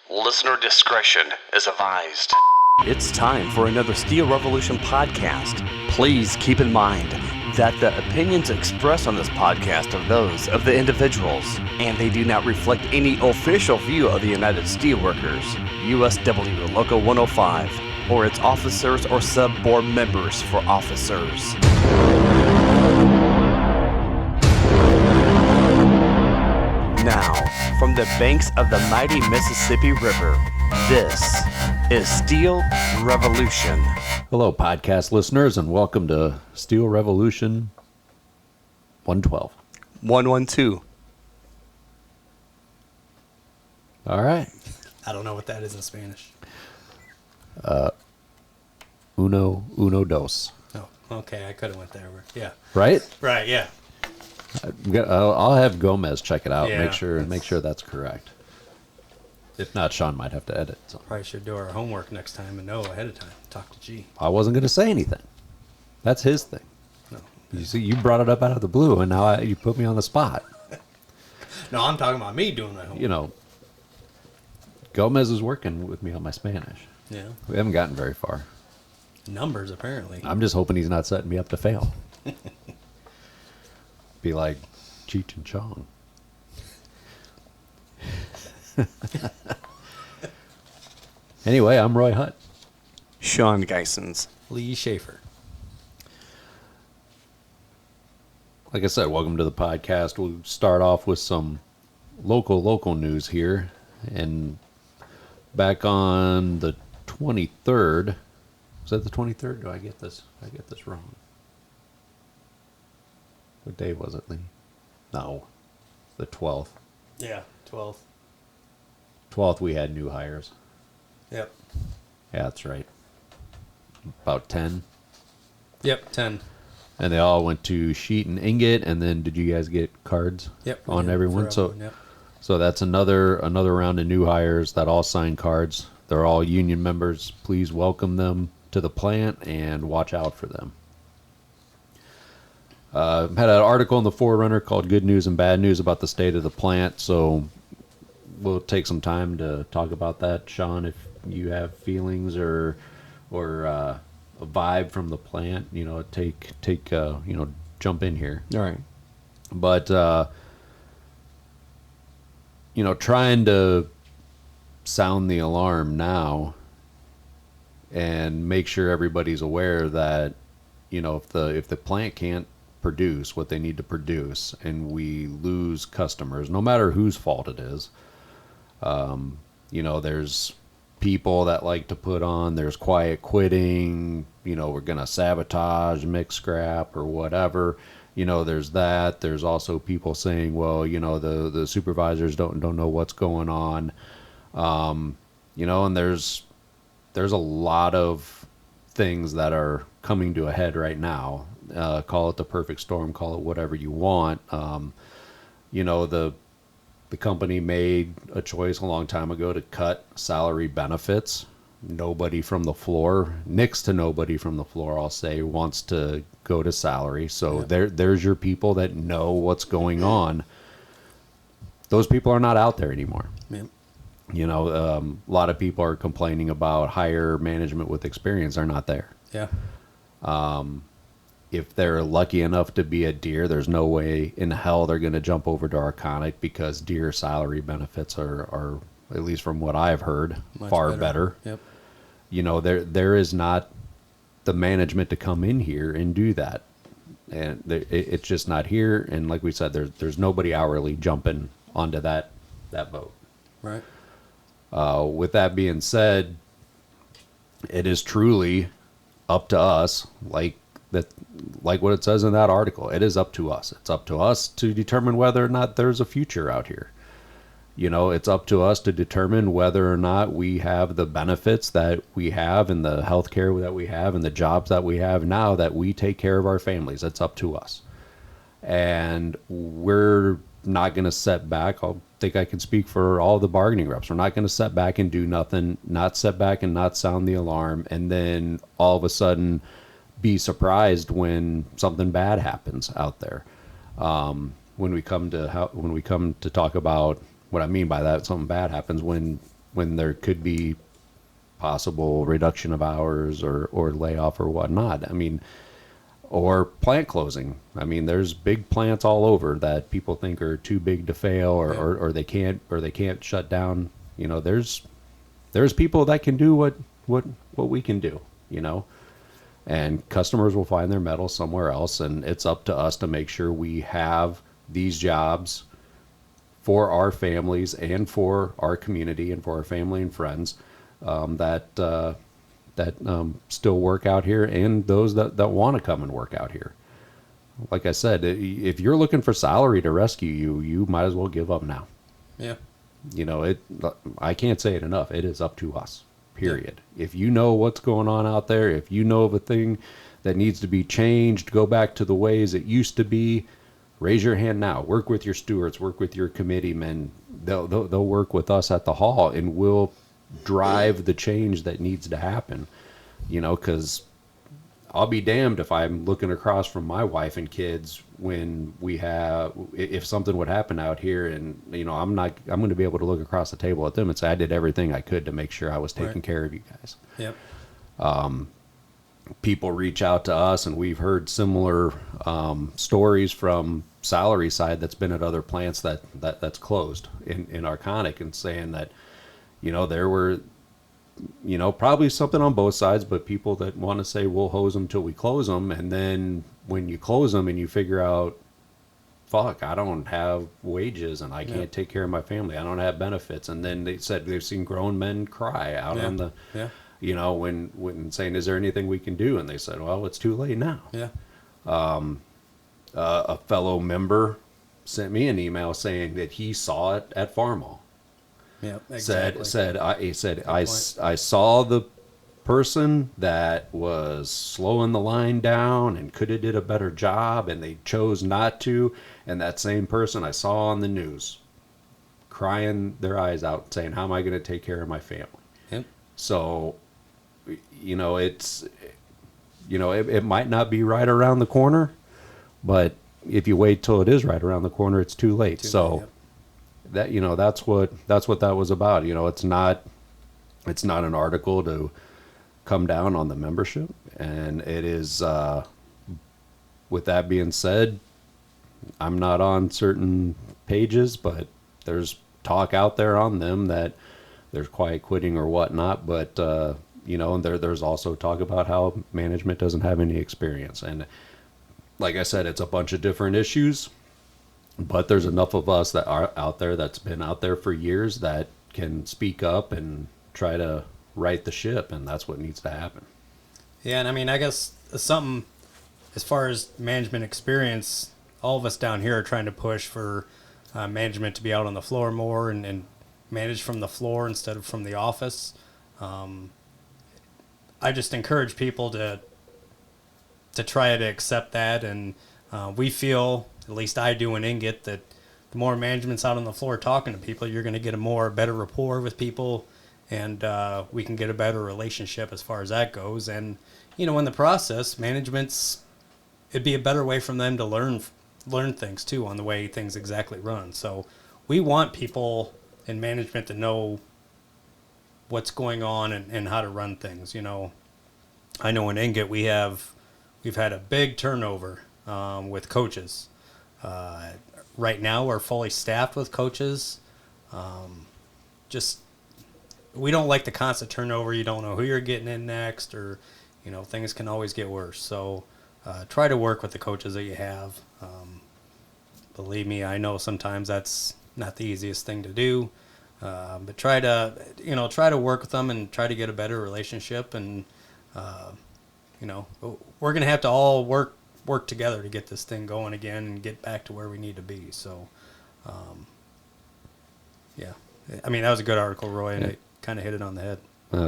Listener discretion is advised. It's time for another Steel Revolution podcast. Please keep in mind that the opinions expressed on this podcast are those of the individuals, and they do not reflect any official view of the United Steelworkers, USW Local 105, or its officers or sub-board members for officers. Now, from the banks of the mighty Mississippi River, this is Steel Revolution. Hello, podcast listeners, and welcome to Steel Revolution 112. 112. All right. I don't know what that is in Spanish. Uno dos. Oh, okay. I could have went there. Yeah. Right? Right. Yeah. I'll have Gomez check it out. Yeah, make sure that's correct. If not, Shawn might have to edit. So. Probably should do our homework next time and know ahead of time. Talk to G. I wasn't going to say anything. That's his thing. No. You see, you brought it up out of the blue, and now you put me on the spot. No, I'm talking about me doing my homework. You know, Gomez is working with me on my Spanish. Yeah. We haven't gotten very far. Numbers, apparently. I'm just hoping he's not setting me up to fail. Be like Cheech and Chong. Anyway, I'm Roy Hutt. Shawn Geisens. Lee Schaefer. Like I said, welcome to the podcast. We'll start off with some local news here. And back on the 23rd, was that the 23rd? Do I get this wrong? What day was it, Lee? No, the 12th. Yeah, 12th. 12th, we had new hires. Yep. Yeah, that's right. About 10. Yep, 10. And they all went to sheet and ingot. And then did you guys get cards? Yep. On everyone? Yep. So that's another round of new hires that all signed cards. They're all union members. Please welcome them to the plant and watch out for them. Had an article in the Forerunner called Good News and Bad News about the state of the plant. So we'll take some time to talk about that. Shawn, if you have feelings or a vibe from the plant, take jump in here. All right. But, trying to sound the alarm now and make sure everybody's aware that, if the plant can't produce what they need to produce and we lose customers, no matter whose fault it is, there's people that like to put on, there's quiet quitting, we're going to sabotage, mix scrap or whatever. There's that. There's also people saying, well, the supervisors don't know what's going on. And there's a lot of things that are coming to a head right now. Call it the perfect storm, call it whatever you want. The company made a choice a long time ago to cut salary benefits. Nobody from the floor, next to nobody from the floor, I'll say, wants to go to salary. So there's your people that know what's going on. Those people are not out there anymore. Yep. A lot of people are complaining about higher management with experience. They're not there. Yeah. If they're lucky enough to be a Deere, there's no way in hell they're going to jump over to Arconic because Deere salary benefits are, at least from what I've heard, Much far better. Yep. There is not the management to come in here and do that. And it's just not here. And like we said, there's nobody hourly jumping onto that boat. Right. With that being said, it is truly up to us, like what it says in that article. It is up to us. It's up to us to determine whether or not there's a future out here. It's up to us to determine whether or not we have the benefits that we have and the health care that we have and the jobs that we have now that we take care of our families. It's up to us. And we're not going to set back. I think I can speak for all the bargaining reps. We're not going to set back and do nothing, not set back and not sound the alarm, and then all of a sudden be surprised when something bad happens out there. When we come to talk about what I mean by that, something bad happens when when there could be possible reduction of hours or layoff or whatnot. I mean, or plant closing. I mean, there's big plants all over that people think are too big to fail, or they can't shut down. You know, there's people that can do what we can do, you know, and customers will find their metal somewhere else, and it's up to us to make sure we have these jobs for our families and for our community and for our family and friends that still work out here, and those that want to come and work out here. Like I said, if you're looking for salary to rescue you, you might as well give up now. Yeah. You know, I can't say it enough. It is up to us, period. Yeah. If you know what's going on out there, if you know of a thing that needs to be changed, go back to the ways it used to be, raise your hand now. Work with your stewards, work with your committeemen. They'll work with us at the hall, and we'll drive the change that needs to happen. You know, because I'll be damned if I'm looking across from my wife and kids when if something would happen out here, and you know, I'm going to be able to look across the table at them and say I did everything I could to make sure I was taking care of you guys. Yep. People reach out to us, and we've heard similar stories from salary side that's been at other plants that's closed in Arconic, and saying that, you know, there were, you know, probably something on both sides, but people that want to say we'll hose them till we close them, and then when you close them and you figure out, fuck, I don't have wages and I can't take care of my family, I don't have benefits, and then they said they've seen grown men cry out on the, you know, when saying, is there anything we can do? And they said, well, it's too late now. Yeah. A fellow member sent me an email saying that he saw it at Farm Hall. Yeah, exactly. He said I saw the person that was slowing the line down and could have did a better job, and they chose not to. And that same person I saw on the news crying their eyes out, saying, how am I going to take care of my family? Yep. So, you know, it might not be right around the corner, but if you wait till it is right around the corner, it's too late. That, you know, that's what that was about. You know, it's not an article to come down on the membership, and it is, with that being said, I'm not on certain pages, but there's talk out there on them that there's quiet quitting or whatnot, but you know, and there's also talk about how management doesn't have any experience, and like I said, it's a bunch of different issues. But there's enough of us that are out there, that's been out there for years, that can speak up and try to right the ship, and that's what needs to happen. Yeah, and I mean, I guess something as far as management experience, all of us down here are trying to push for management to be out on the floor more and manage from the floor instead of from the office. I just encourage people to try to accept that, and we feel, at least I do in Ingot, that the more management's out on the floor talking to people, you're going to get a better rapport with people, and we can get a better relationship as far as that goes. And, you know, in the process, it'd be a better way for them to learn things too on the way things exactly run. So we want people in management to know what's going on and how to run things. You know, I know in Ingot we've had a big turnover with coaches. Right now we're fully staffed with coaches. We don't like the constant turnover. You don't know who you're getting in next, or, you know, things can always get worse. So try to work with the coaches that you have. Believe me, I know sometimes that's not the easiest thing to do, but try to work with them and try to get a better relationship. And you know, we're gonna have to all work together to get this thing going again and get back to where we need to be. So, yeah, I mean, that was a good article, Roy, and it kind of hit it on the head.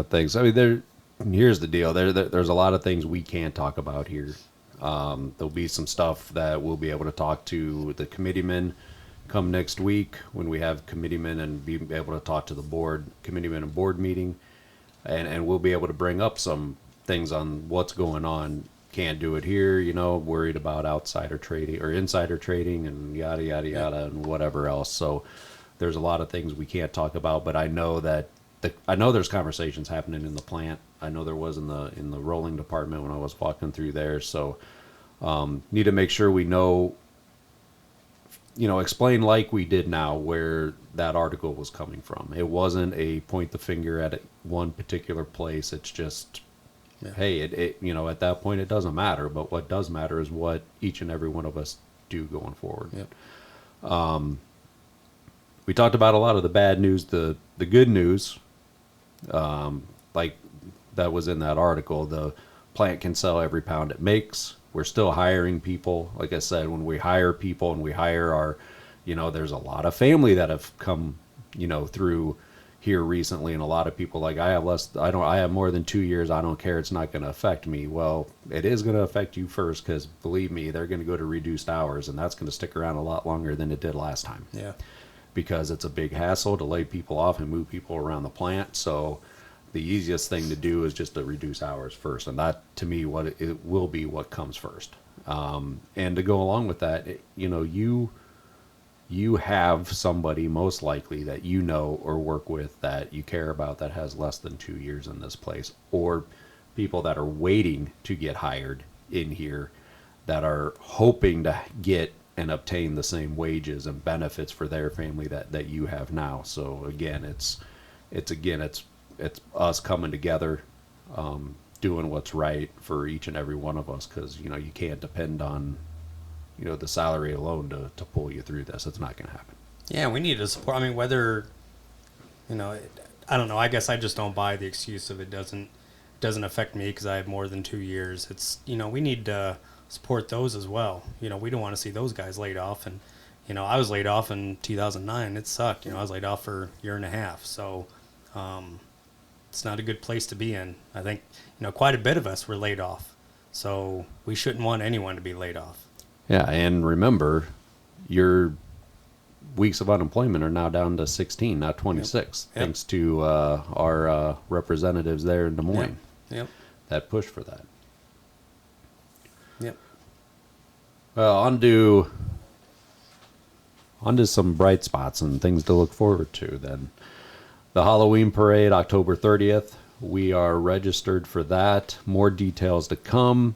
Thanks. I mean, here's the deal. There's a lot of things we can't talk about here. There'll be some stuff that we'll be able to talk to the committeemen come next week when we have committeemen, and be able to talk to the committeemen and board meeting, and we'll be able to bring up some things on what's going on. Can't do it here, you know, worried about outsider trading or insider trading and yada, yada, yada, and whatever else. So there's a lot of things we can't talk about, but I know that I know there's conversations happening in the plant. I know there was in the rolling department when I was walking through there. So need to make sure we know, explain like we did now where that article was coming from. It wasn't a point the finger at one particular place. It's just, hey, at that point it doesn't matter. But what does matter is what each and every one of us do going forward. Yep. We talked about a lot of the bad news, the good news, like that was in that article. The plant can sell every pound it makes. We're still hiring people. Like I said, when we hire people and we hire our, there's a lot of family that have come, through here recently, and a lot of people like, I have more than 2 years. I don't care. It's not going to affect me. Well, it is going to affect you first, because believe me, they're going to go to reduced hours, and that's going to stick around a lot longer than it did last time. Yeah. Because it's a big hassle to lay people off and move people around the plant. So the easiest thing to do is just to reduce hours first. And that, to me, it will be what comes first. And to go along with that, you have somebody most likely that or work with that you care about that has less than 2 years in this place, or people that are waiting to get hired in here that are hoping to get and obtain the same wages and benefits for their family that you have now. So again, it's us coming together, doing what's right for each and every one of us, because you can't depend on the salary alone to pull you through this. It's not going to happen. Yeah, we need to support. I mean, whether I don't know. I guess I just don't buy the excuse of it doesn't affect me because I have more than 2 years. It's we need to support those as well. We don't want to see those guys laid off. And I was laid off in 2009. It sucked. I was laid off for a year and a half. So it's not a good place to be in. I think quite a bit of us were laid off. So we shouldn't want anyone to be laid off. Yeah, and remember, your weeks of unemployment are now down to 16, not 26, Yep. thanks to our representatives there in Des Moines. Yep. That push for that. Yep. Well, on to some bright spots and things to look forward to then. The Halloween parade, October 30th. We are registered for that. More details to come.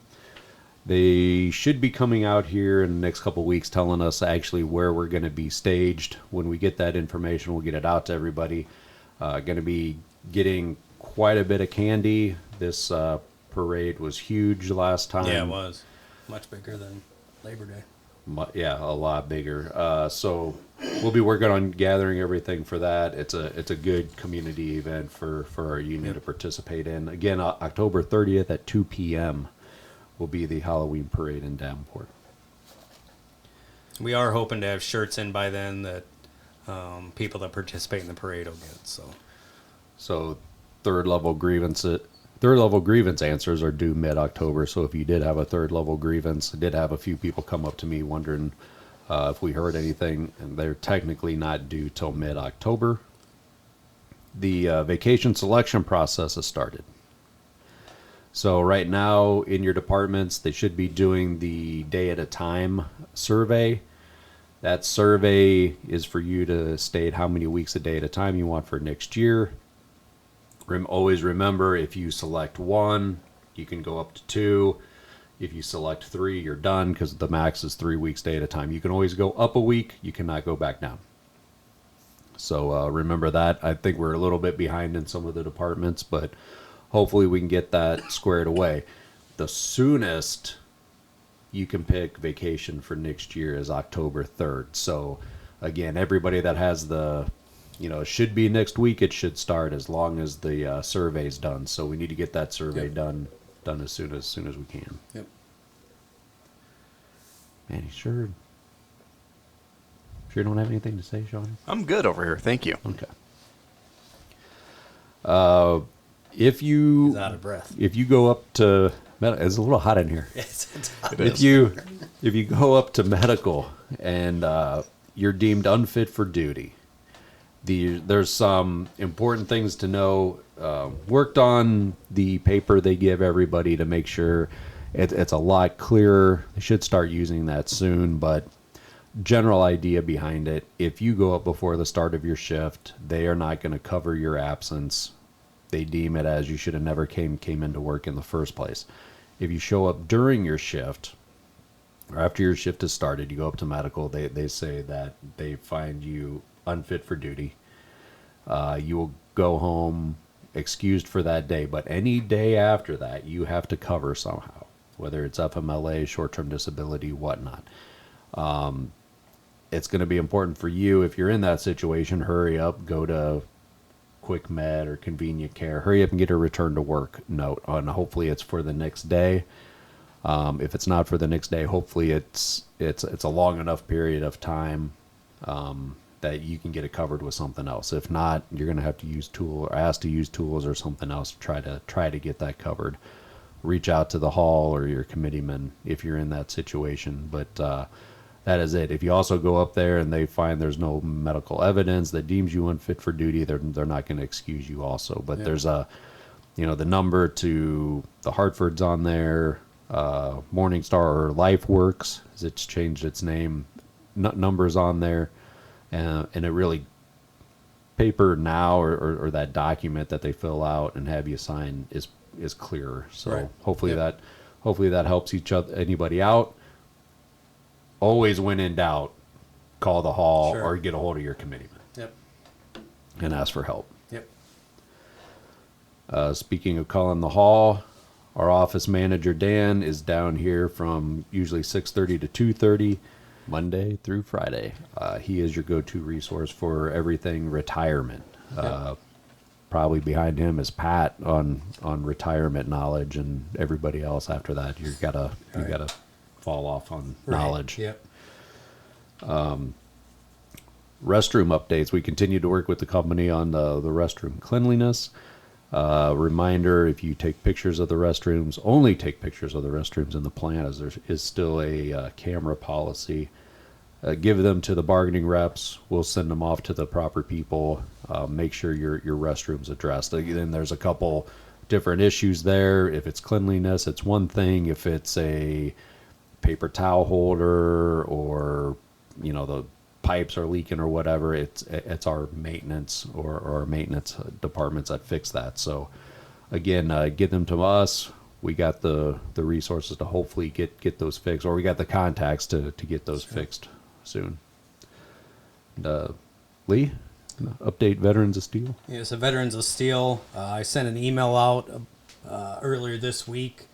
They should be coming out here in the next couple of weeks telling us actually where we're going to be staged. When we get that information, we'll get it out to everybody. Going to be getting quite a bit of candy. This parade was huge last time. Yeah, it was. Much bigger than Labor Day. Yeah, a lot bigger. So we'll be working on gathering everything for that. It's a good community event for our union to participate in. Again, October 30th at 2 p.m. will be the Halloween parade in Davenport. We are hoping to have shirts in by then that people that participate in the parade will get. So third level grievance answers are due mid-October. So if you did have a third level grievance, I did have a few people come up to me wondering if we heard anything, and they're technically not due till mid-October. The vacation selection process has started. So right now in your departments, they should be doing the day at a time survey. That survey is for you to state how many weeks a day at a time you want for next year. Always remember, if you select 1, you can go up to 2. If you select 3, you're done, because the max is 3 weeks day at a time. You can always go up a week. You cannot go back down. So remember that. I think we're a little bit behind in some of the departments, but hopefully we can get that squared away. The soonest you can pick vacation for next year is October 3rd. So again, everybody that has it should be next week, it should start as long as the survey's done. So we need to get that survey done as soon as we can. Yep. Man, you sure don't have anything to say, Shawn? I'm good over here. Thank you. Okay. If you He's out of breath. If you go up to it's a little hot in here. If you go up to medical and you're deemed unfit for duty, there's some important things to know. Worked on the paper they give everybody to make sure it's a lot clearer. They should start using that soon, but general idea behind it, if you go up before the start of your shift, they are not going to cover your absence. They deem it as you should have never came into work in the first place. If you show up during your shift or after your shift has started, you go up to medical, they say that they find you unfit for duty. You will go home excused for that day, but any day after that, you have to cover somehow, whether it's FMLA, short-term disability, whatnot. It's going to be important for you, if you're in that situation, hurry up, go to Quick Med or Convenient Care, hurry up and get a return to work note on. Hopefully it's for the next day. If it's not for the next day, hopefully it's a long enough period of time that you can get it covered with something else. If not, you're going to have to use ask to use tools or something else to try to get that covered. Reach out to the hall or your committeeman if you're in that situation. But that is it. If you also go up there and they find there's no medical evidence that deems you unfit for duty, they're not going to excuse you also. But there's the number to the Hartford's on there, Morningstar or LifeWorks, as it's changed its name, numbers on there. And it really, paper now or that document that they fill out and have you sign is clearer. So right. hopefully that helps anybody out. Always, when in doubt, call the hall or get a hold of your committeeman. Yep. And ask for help. Yep. Speaking of calling the hall, our office manager Dan is down here from usually 6:30 to 2:30. Monday through Friday. He is your go-to resource for everything retirement. Probably behind him is Pat on retirement knowledge, and everybody else after that you gotta fall off on knowledge. Yep. Restroom updates. We continue to work with the company on the restroom cleanliness. Reminder, if you take pictures of the restrooms, only take pictures of the restrooms in the plant, as there is still a camera policy. Give them to the bargaining reps. We'll send them off to the proper people. Make sure your restroom's addressed. Then there's a couple different issues there. If it's cleanliness, it's one thing. If it's a paper towel holder or the pipes are leaking or whatever, it's our maintenance or our maintenance departments that fix that. So again, get them to us. We got the resources to hopefully get those fixed, or we got the contacts to get those fixed soon. And, Lee, update Veterans of Steel. Yeah, so Veterans of Steel, I sent an email out earlier this week.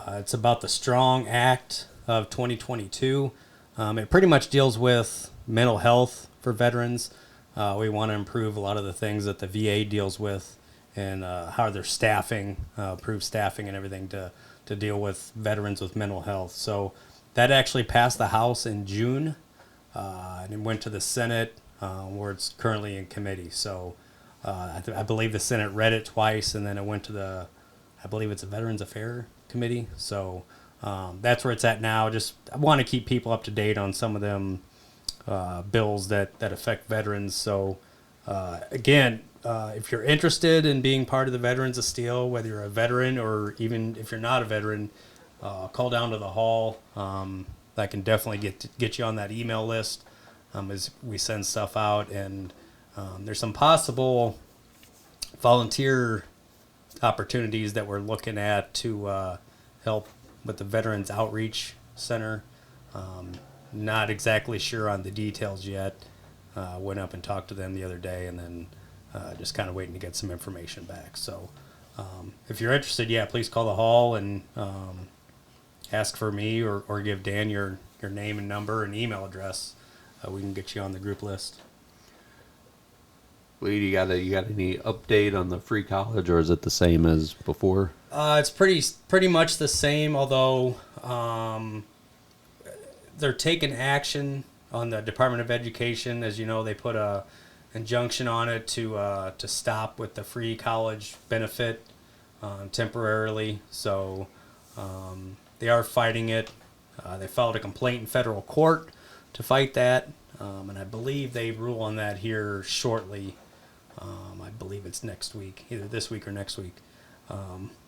It's about the Strong Act of 2022. It pretty much deals with mental health for veterans. We want to improve a lot of the things that the VA deals with, and how they're staffing, improve staffing and everything to deal with veterans with mental health. So that actually passed the House in June, and it went to the Senate, where it's currently in committee. So I believe the Senate read it twice, and then it went to I believe it's a Veterans Affairs Committee. So that's where it's at now. I want to keep people up to date on some of them bills that affect veterans. So again, if you're interested in being part of the Veterans of Steel, whether you're a veteran or even if you're not a veteran, call down to the hall. I can definitely get you on that email list as we send stuff out. And there's some possible volunteer opportunities that we're looking at to help with the Veterans Outreach Center. Not exactly sure on the details yet. Went up and talked to them the other day, and then just kind of waiting to get some information back. So if you're interested, please call the hall and ask for me or give Dan your name and number and email address. We can get you on the group list. Lee, you got any update on the free college, or is it the same as before? It's pretty much the same, although they're taking action on the Department of Education. As you know, they put a injunction on it to stop with the free college benefit temporarily. So they are fighting it. They filed a complaint in federal court to fight that, and I believe they rule on that here shortly. I believe it's next week, either this week or next week.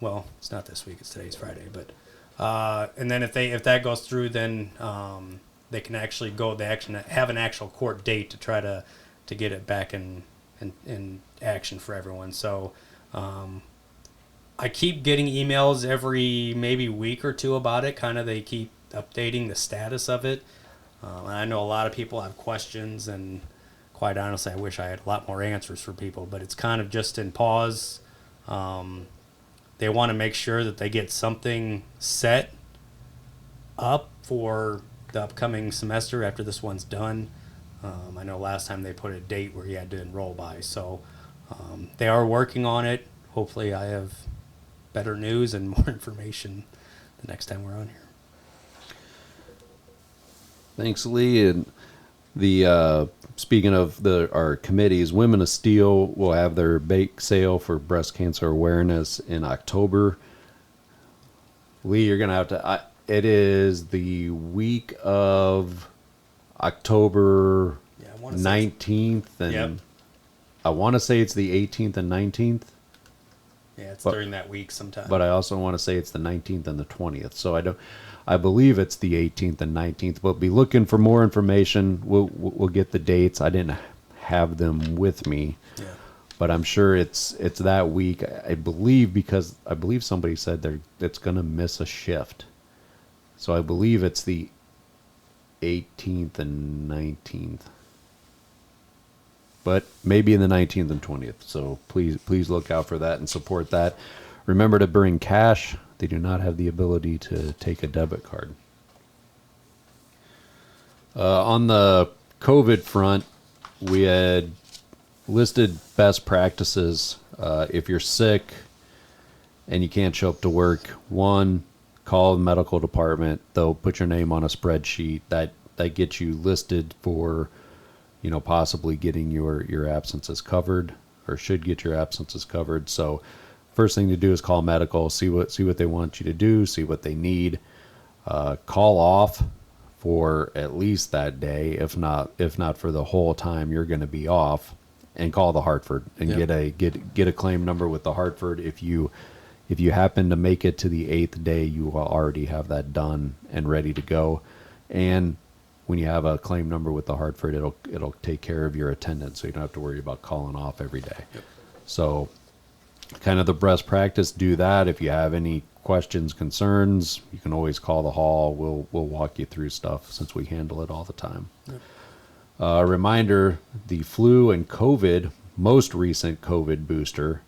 Well, it's not this week; it's today's Friday. But and then if that goes through, then they can actually go, they actually have an actual court date to try to get it back in action for everyone. So I keep getting emails every maybe week or two about it. Kind of they keep updating the status of it. And I know a lot of people have questions, and quite honestly, I wish I had a lot more answers for people, but it's kind of just in pause. They want to make sure that they get something set up for the upcoming semester after this one's done. I know last time they put a date where you had to enroll by, so they are working on it. Hopefully I have better news and more information the next time we're on here. Thanks, Lee. And the speaking of our committees, Women of Steel will have their bake sale for breast cancer awareness in October. Lee, you're gonna have to. It is the week of October 19th, and yep. I want to say it's the 18th and 19th. Yeah, it's during that week sometime. But I also want to say it's the 19th and the 20th. So I believe it's the 18th and 19th. But be looking for more information. We'll get the dates. I didn't have them with me. Yeah. But I'm sure it's that week. I believe because somebody said it's going to miss a shift. So I believe it's the 18th and 19th. But maybe in the 19th and 20th. So please look out for that and support that. Remember to bring cash. They do not have the ability to take a debit card. On the COVID front, we had listed best practices. If you're sick and you can't show up to work, one, call the medical department. They'll put your name on a spreadsheet that gets you listed for, possibly getting your absences covered, or should get your absences covered. So first thing to do is call medical, see what they want you to do, see what they need. Call off for at least that day, if not for the whole time you're going to be off, and call the Hartford and get a claim number with the Hartford. If you happen to make it to the 8th day, you will already have that done and ready to go. And when you have a claim number with the Hartford, it'll take care of your attendance, so you don't have to worry about calling off every day. Yep. So kind of the best practice, do that. If you have any questions, concerns, you can always call the hall. We'll walk you through stuff since we handle it all the time. Yep. Reminder, the flu and COVID, most recent COVID booster,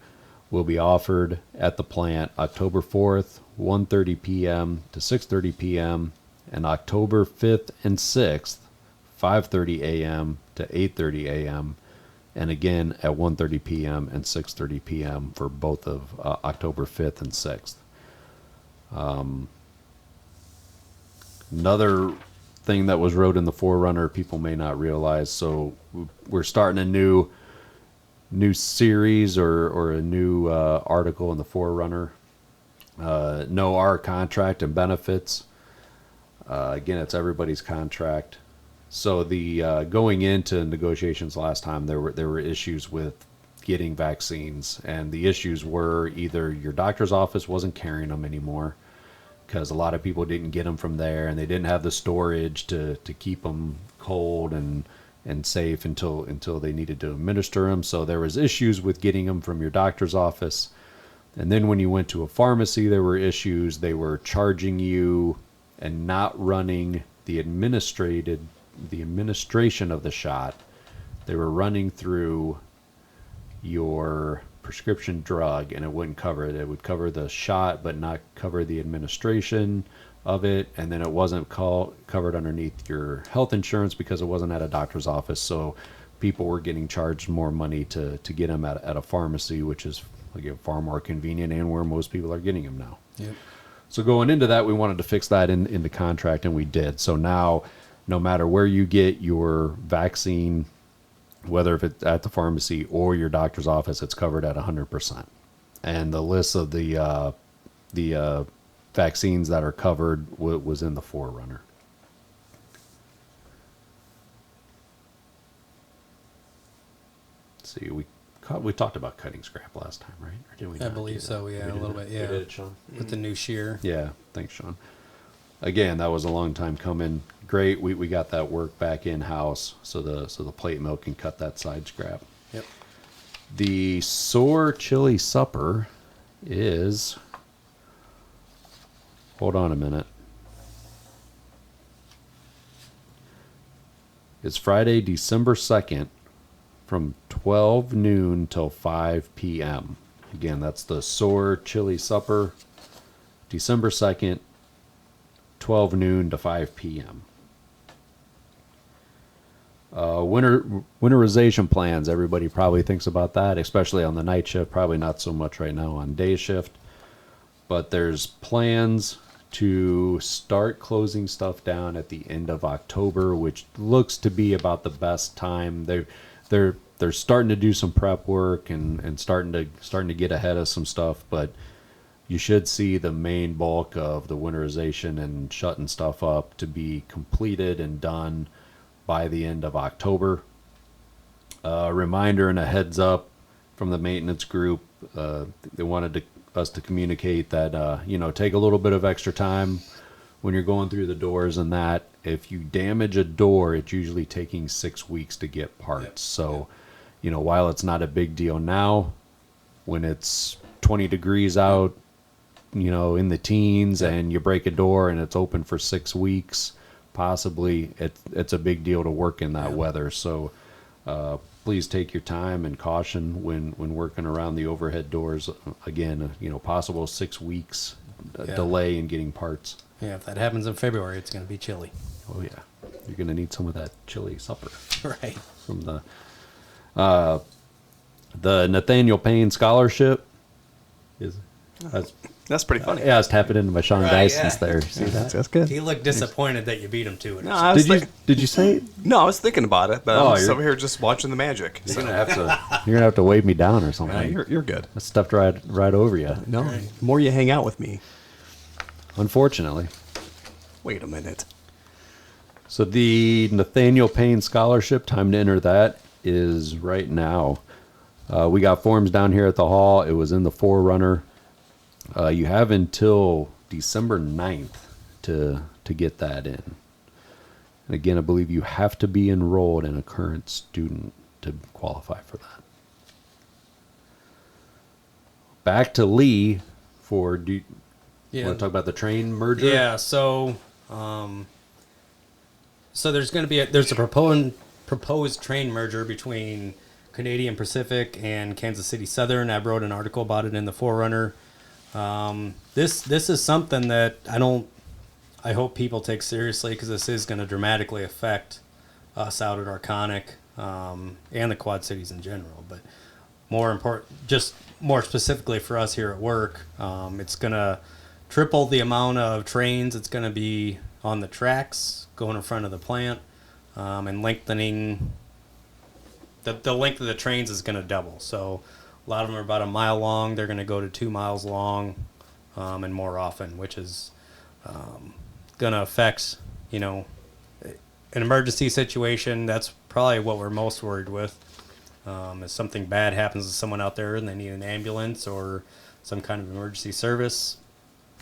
will be offered at the plant October 4th, 1:30 p.m. to 6:30 p.m., and October 5th and 6th, 5:30 a.m. to 8:30 a.m., and again at 1:30 p.m. and 6:30 p.m. for both of October 5th and 6th. Another thing that was wrote in the Forerunner people may not realize, so we're starting a new series or a new article in the Forerunner. Know our contract and benefits. Again, it's everybody's contract. So the going into negotiations last time, there were issues with getting vaccines, and the issues were either your doctor's office wasn't carrying them anymore because a lot of people didn't get them from there, and they didn't have the storage to keep them cold and safe until they needed to administer them. So there was issues with getting them from your doctor's office. And then when you went to a pharmacy, there were issues. They were charging you and not running the administration of the shot. They were running through your prescription drug, and it wouldn't cover it. It would cover the shot but not cover the administration of it, and then it wasn't covered underneath your health insurance because it wasn't at a doctor's office. So people were getting charged more money to get them at a pharmacy, which is far more convenient and where most people are getting them now. Yep. So going into that, we wanted to fix that in the contract, and we did. So now, no matter where you get your vaccine, whether if it's at the pharmacy or your doctor's office, it's covered at 100%. And the list of the vaccines that are covered was in the Forerunner. Let's see, we talked about cutting scrap last time, right? Or did we? I believe so. Yeah, a little bit. Yeah, we did it, Shawn. With the new shear. Yeah, thanks, Shawn. again, that was a long time coming. Great, we got that work back in house, so the plate mill can cut that side scrap. Yep. The sore chili supper is. Hold on a minute. It's Friday, December 2nd, from 12 noon till 5 p.m. Again, that's the sore chili supper, December 2nd, 12 noon to 5 p.m. Winterization plans. Everybody probably thinks about that, especially on the night shift. Probably not so much right now on day shift. But there's plans to start closing stuff down at the end of October, which looks to be about the best time. They're starting to do some prep work and starting to get ahead of some stuff, but you should see the main bulk of the winterization and shutting stuff up to be completed and done by the end of October. A reminder and a heads up from the maintenance group. They wanted us to communicate that, take a little bit of extra time when you're going through the doors, and that if you damage a door, it's usually taking 6 weeks to get parts. Yep. So, while it's not a big deal now, when it's 20 degrees out, in the teens, yep, and you break a door and it's open for 6 weeks, possibly it's a big deal to work in that, yep, weather. So, please take your time and caution when working around the overhead doors. Again, possible 6 weeks delay in getting parts. Yeah, if that happens in February, it's going to be chilly. Oh yeah, you're going to need some of that chili supper. Right. From the Nathaniel Payne Scholarship is. That's pretty funny. Yeah, I was tapping into my Sean Dyson's there. See that? That's good. He looked disappointed that you beat him to it. No, did you say it? No, I was thinking about it, but I'm just you're- over here just watching the magic. You're gonna have to wave me down or something. You're good. I stepped right over you. No, the more you hang out with me. Unfortunately. Wait a minute. So the Nathaniel Payne Scholarship, time to enter that is right now. We got forms down here at the hall. It was in the Forerunner. You have until December 9th to get that in. And again, I believe you have to be enrolled in a current student to qualify for that. Back to Lee for... You want to talk about the train merger? Yeah, so there's going to be a proposed train merger between Canadian Pacific and Kansas City Southern. I wrote an article about it in the Forerunner. This is something that I hope people take seriously, because this is going to dramatically affect us out at Arconic and the Quad Cities in general. But more specifically for us here at work, it's going to triple the amount of trains it's going to be on the tracks going in front of the plant, and lengthening the length of the trains is going to double. So a lot of them are about a mile long. They're going to go to 2 miles long, and more often, which is going to affect, an emergency situation. That's probably what we're most worried with. If something bad happens to someone out there and they need an ambulance or some kind of emergency service,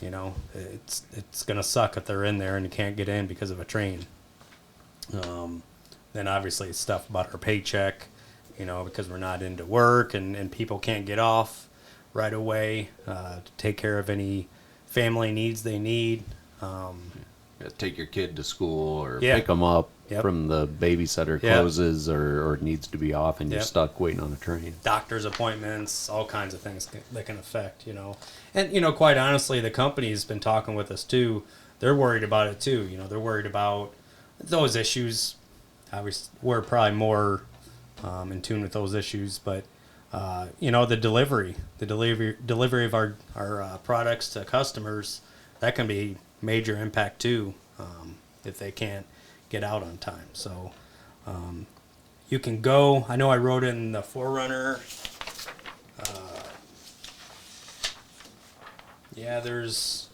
it's going to suck if they're in there and you can't get in because of a train. Then obviously it's stuff about our paycheck, because we're not into work and people can't get off right away to take care of any family needs they need. Take your kid to school or pick them up from the babysitter closes or needs to be off, and you're stuck waiting on a train. Doctor's appointments, all kinds of things that can affect, And, quite honestly, the company's been talking with us, too. They're worried about it, too. They're worried about those issues. Obviously, we're probably more in tune with those issues, but the delivery of our products to customers, that can be major impact too, if they can't get out on time. So you can go. I know I wrote in the Forerunner. There's.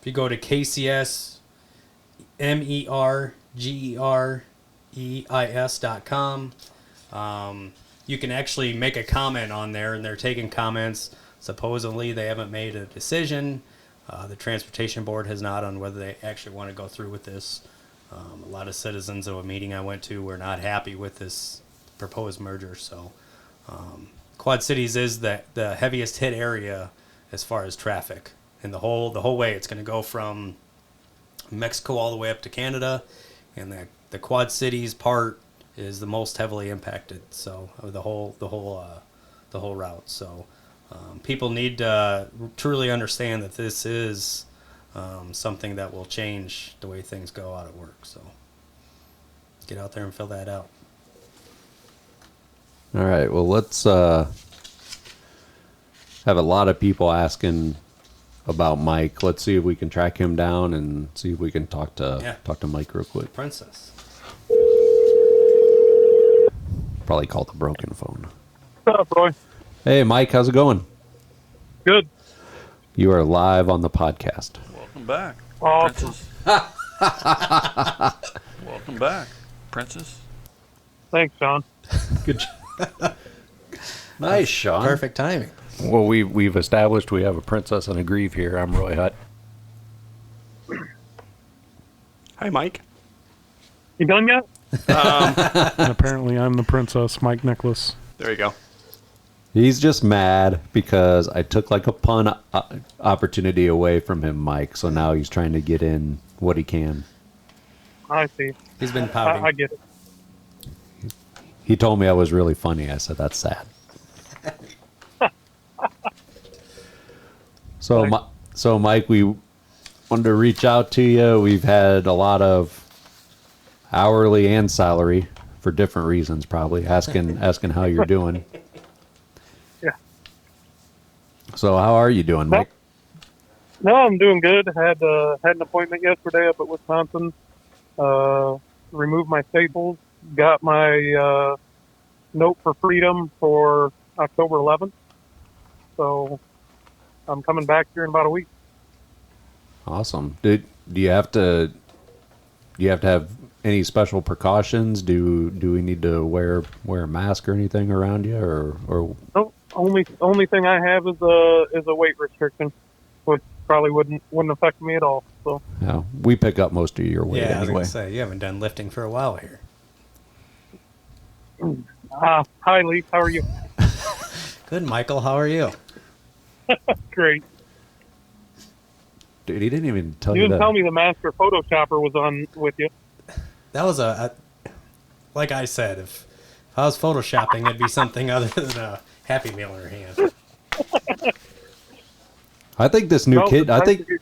If you go to KCS MERGEREIS.com, you can actually make a comment on there, and they're taking comments. Supposedly they haven't made a decision. The transportation board has not on whether they actually want to go through with this. A lot of citizens of a meeting I went to were not happy with this proposed merger. So Quad Cities is the heaviest hit area as far as traffic. And the whole way, it's going to go from Mexico all the way up to Canada, and the Quad Cities part is the most heavily impacted. So the whole route. So people need to truly understand that this is something that will change the way things go out at work. So get out there and fill that out. All right. Well, let's have a lot of people asking about Mike. Let's see if we can track him down and see if we can talk to Mike real quick. Princess. Probably call the broken phone. What's up, Roy? Hey, Mike, how's it going? Good. You are live on the podcast. Welcome back, Awesome. Princess. Welcome back, Princess. Thanks, Shawn. Good. Nice, Shawn. Perfect timing. Well, we've established we have a princess and a grieve here. I'm Roy Hutt. Hi, Mike. You done yet? And apparently I'm the princess, Mike Nicolas. There you go. He's just mad because I took like a pun opportunity away from him, Mike. So now he's trying to get in what he can. I see. He's been pouting. I get it. He told me I was really funny. I said, that's sad. So Mike, we wanted to reach out to you. We've had a lot of hourly and salary for different reasons, probably asking how you're doing. Yeah. So how are you doing, Mike? No, I'm doing good. Had an appointment yesterday up at Wisconsin. Removed my staples. Got my note for freedom for October 11th. So I'm coming back here in about a week. Awesome. Do you have to have any special precautions? Do we need to wear a mask or anything around you, or No, only thing I have is a weight restriction, which probably wouldn't affect me at all. So yeah, we pick up most of your weight Yeah, I was anyway. going to say, you haven't done lifting for a while here. hi Lee, how are you? Good, Michael. How are you? Great. Dude, he didn't even tell You you didn't that. tell me the master Photoshopper was on with you. That was like I said, if I was photoshopping, it'd be something other than a Happy Meal in her hand. I think this new No, kid. the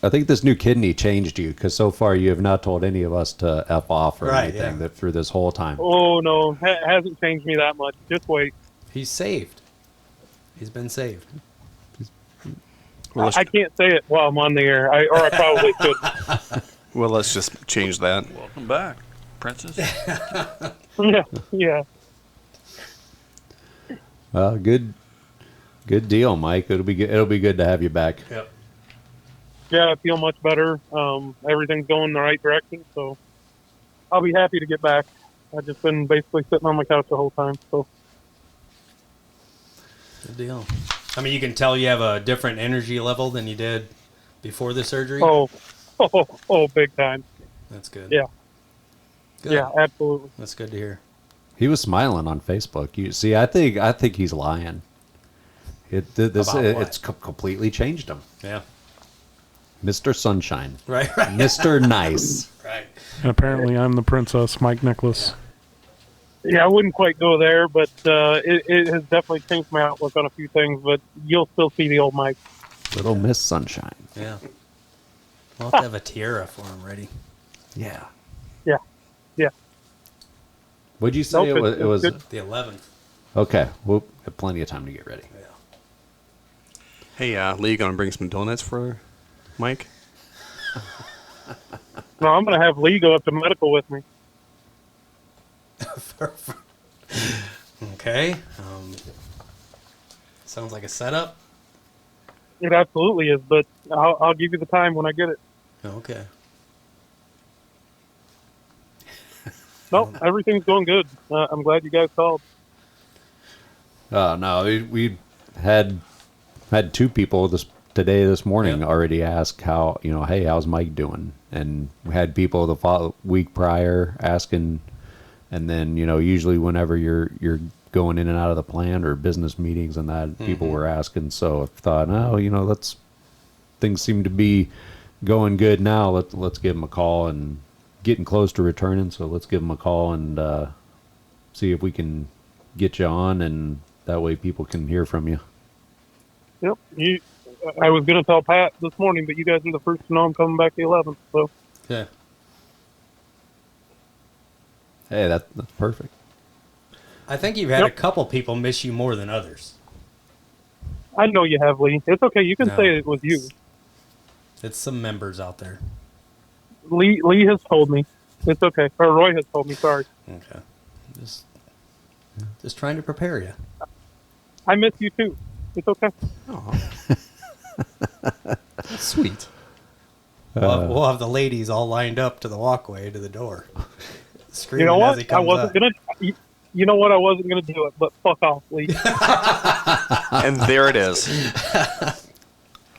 I think this new kidney changed you, because so far you have not told any of us to f off or Right, anything yeah. that through this whole time. Oh no, hasn't changed me that much. Just wait. He's saved. He's been saved. Well, I can't say it while I'm on the air. I probably should. well, let's just change that. Welcome back, Princess. Yeah. Well, good deal, Mike. It'll be good to have you back. Yep. Yeah, I feel much better. Everything's going in the right direction, so I'll be happy to get back. I've just been basically sitting on my couch the whole time. So Good deal. I mean, you can tell you have a different energy level than you did before the surgery. oh, big time. That's good. Yeah. Good. Yeah, absolutely. That's good to hear. He was smiling on Facebook. You see, I think he's lying. It's completely changed him, Yeah. Mr. Sunshine, Right. Mr. Nice. Right. And apparently I'm the princess, Mike Nicolas. Yeah, I wouldn't quite go there, but it has definitely changed my outlook on a few things. But you'll still see the old Mike. Little Miss Sunshine. Yeah. We'll have to have a tiara for him ready. Yeah. Yeah. Would you say Nope, it was? good. The 11th. Okay, we'll have plenty of time to get ready. Yeah. Hey, Lee, gonna bring some donuts for Mike? No, I'm going to have Lee go up to medical with me. Okay. Sounds like a setup. It absolutely is, but I'll give you the time when I get it. Okay. No, everything's going good. I'm glad you guys called. No, we had two people this today, this morning, Yep. already asked how, hey, how's Mike doing? And we had people the week prior asking, and then, usually whenever you're going in and out of the plant or business meetings and that, people were asking. So I thought, things seem to be going good now. Let's give him a call, and getting close to returning. So let's give him a call and see if we can get you on, and that way people can hear from you. Yep. I was going to tell Pat this morning, but you guys are the first to know I'm coming back the 11th. So Yeah. Hey, that's perfect. I think you've had Yep. a couple people miss you more than others. I know you have, Lee. It's okay. You can No. say it was you. It's some members out there. Lee has told me. It's okay. Or Roy has told me. Sorry. Okay. Just trying to prepare you. I miss you too. It's okay. That's sweet. We'll have the ladies all lined up to the walkway to the door. You know Screaming as what? he I comes wasn't up. gonna. You know what? I wasn't gonna do it, but fuck off, Lee. And there it is.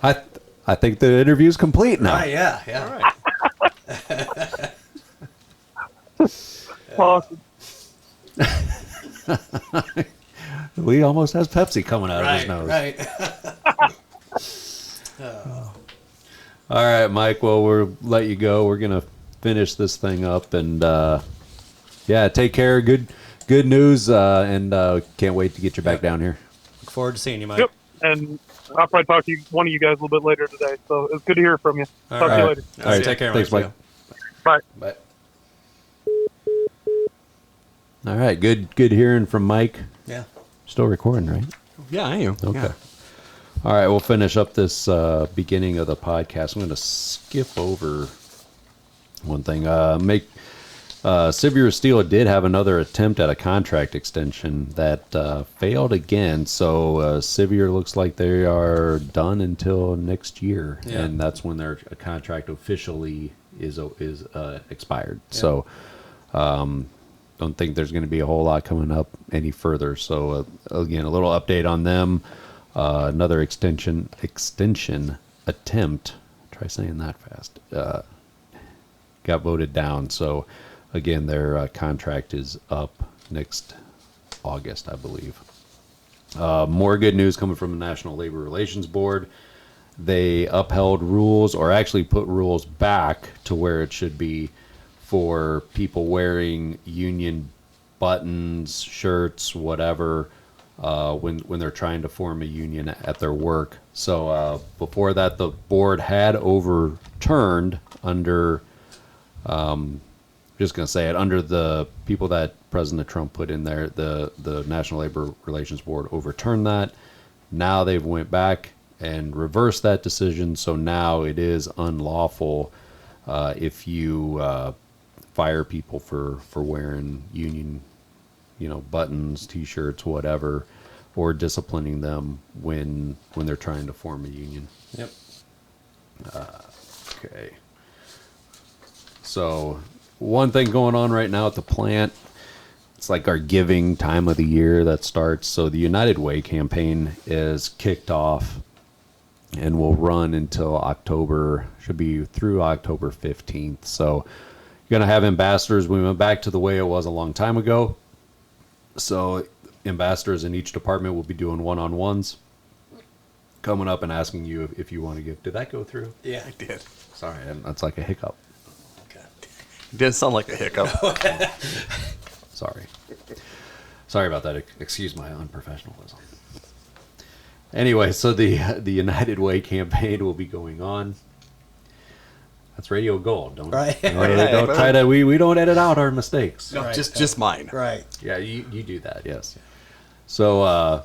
I think the interview's complete now. Right, yeah. Awesome. Lee almost has Pepsi coming out of his nose. Right. All right, Mike. Well, we'll let you go. We're gonna finish this thing up, and take care. Good news, and can't wait to get you back down here. Look forward to seeing you, Mike. Yep. And I'll probably talk to one of you guys a little bit later today. So it's good to hear from you. Talk to you later. All right, Take care, thanks, Mike. Mike. Bye. Bye. All right, good hearing from Mike. Yeah. Still recording, right? Yeah, I am. Okay. Yeah. All right, we'll finish up this beginning of the podcast. I'm going to skip over one thing. Sivir Steel did have another attempt at a contract extension that failed again. So Sivir looks like they are done until next year, Yeah. and that's when their contract officially is expired. Yeah. So don't think there's going to be a whole lot coming up any further. So again, a little update on them. Another extension attempt. Try saying that fast. Got voted down. So again, their contract is up next August, I believe. More good news coming from the National Labor Relations Board. They upheld rules, or actually put rules back to where it should be, for people wearing union buttons, shirts, whatever, when they're trying to form a union at their work. So before that, the board had overturned under, just going to say it, under the people that President Trump put in there, the National Labor Relations Board overturned that. Now they've went back and reversed that decision. So now it is unlawful if you fire people for wearing union, buttons, T-shirts, whatever, or disciplining them when they're trying to form a union. Yep. Okay. So one thing going on right now at the plant, it's like our giving time of the year that starts. So the United Way campaign is kicked off and will run until October, should be through October 15th. So you're going to have ambassadors. We went back to the way it was a long time ago. So ambassadors in each department will be doing one-on-ones, coming up and asking you if you want to give. Did that go through? Yeah, I did. Sorry, that's like a hiccup. Okay. It didn't sound like a hiccup. Sorry about that. Excuse my unprofessionalism. Anyway, so the United Way campaign will be going on. That's radio gold, don't Right. don't try to. We don't edit out our mistakes. No, Right. just mine. Right. Yeah, you do that. Yes. So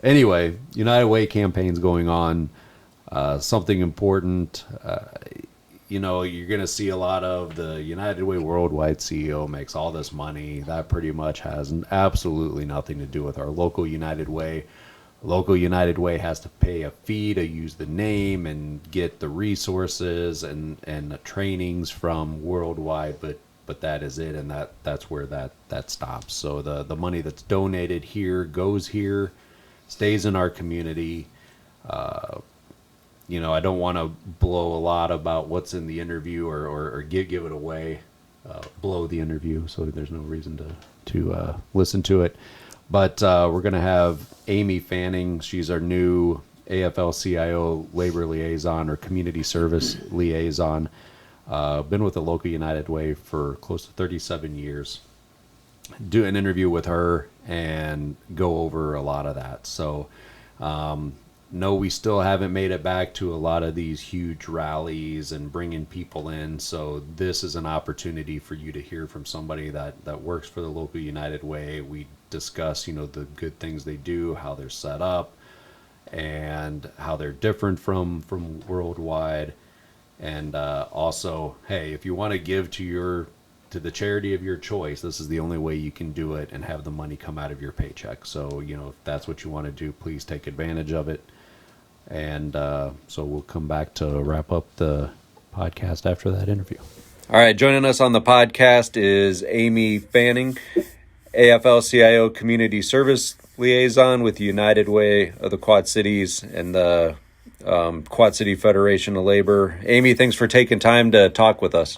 anyway, United Way campaign's going on. Something important. You're going to see a lot of the United Way Worldwide CEO makes all this money. That pretty much has absolutely nothing to do with our local United Way. Local United Way has to pay a fee to use the name and get the resources and the trainings from Worldwide, but that is it, and that's where that stops. So the money that's donated here goes here, stays in our community. I don't want to blow a lot about what's in the interview or give it away, blow the interview. So there's no reason to listen to it. But we're going to have Amy Fanning. She's our new AFL-CIO labor liaison or community service liaison. Been with the local United Way for close to 37 years. Do an interview with her and go over a lot of that. So, no, we still haven't made it back to a lot of these huge rallies and bringing people in. So this is an opportunity for you to hear from somebody that works for the local United Way. We discuss, the good things they do, how they're set up, and how they're different from worldwide. And also, hey, if you want to give to the charity of your choice, this is the only way you can do it and have the money come out of your paycheck. So, if that's what you want to do, please take advantage of it. And so we'll come back to wrap up the podcast after that interview. All right, joining us on the podcast is Amy Fanning, AFL-CIO Community Service Liaison with the United Way of the Quad Cities and the Quad City Federation of Labor. Amy, thanks for taking time to talk with us.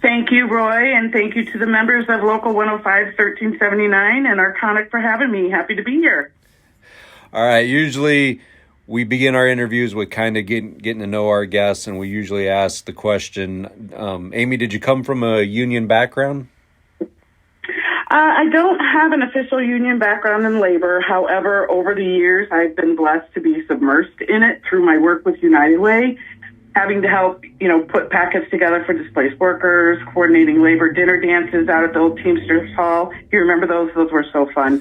Thank you, Roy, and thank you to the members of Local 105-1379 and Arconic for having me. Happy to be here. All right, usually we begin our interviews with kind of getting to know our guests, and we usually ask the question, Amy, did you come from a union background? I don't have an official union background in labor. However, over the years, I've been blessed to be submersed in it through my work with United Way, having to help, put packets together for displaced workers, coordinating labor dinner dances out at the old Teamsters Hall. You remember those? Those were so fun.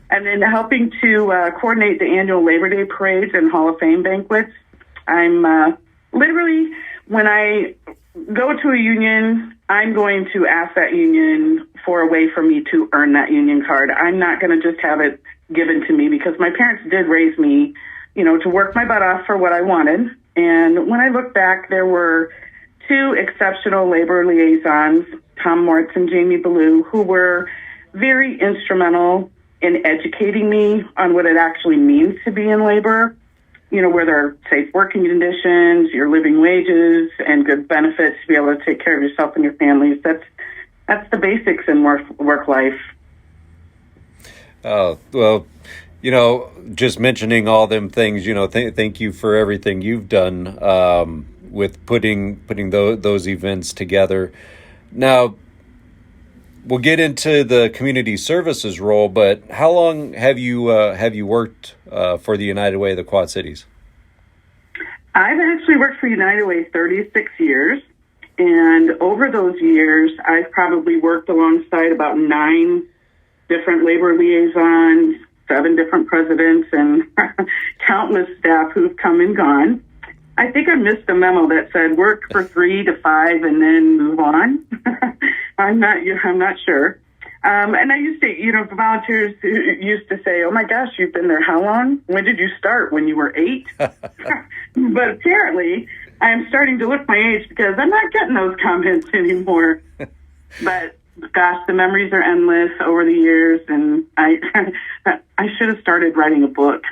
And then helping to coordinate the annual Labor Day parades and Hall of Fame banquets. I'm literally, when I go to a union, I'm going to ask that union for a way for me to earn that union card. I'm not going to just have it given to me because my parents did raise me, to work my butt off for what I wanted. And when I look back, there were two exceptional labor liaisons, Tom Moritz and Jamie Ballou, who were very instrumental in educating me on what it actually means to be in labor, where there are safe working conditions, your living wages, and good benefits to be able to take care of yourself and your families. That's the basics in work life. Oh, well, just mentioning all them things, thank you for everything you've done with putting those events together. Now, we'll get into the community services role, but how long have you worked for the United Way of the Quad Cities? I've actually worked for United Way 36 years, and over those years, I've probably worked alongside about 9 different labor liaisons, 7 different presidents, and countless staff who've come and gone. I think I missed the memo that said work for 3 to 5 and then move on. I'm not sure. And I used to, volunteers used to say, "Oh my gosh, you've been there how long? When did you start? When you were 8?" But apparently, I am starting to look my age because I'm not getting those comments anymore. But gosh, the memories are endless over the years, and I should have started writing a book.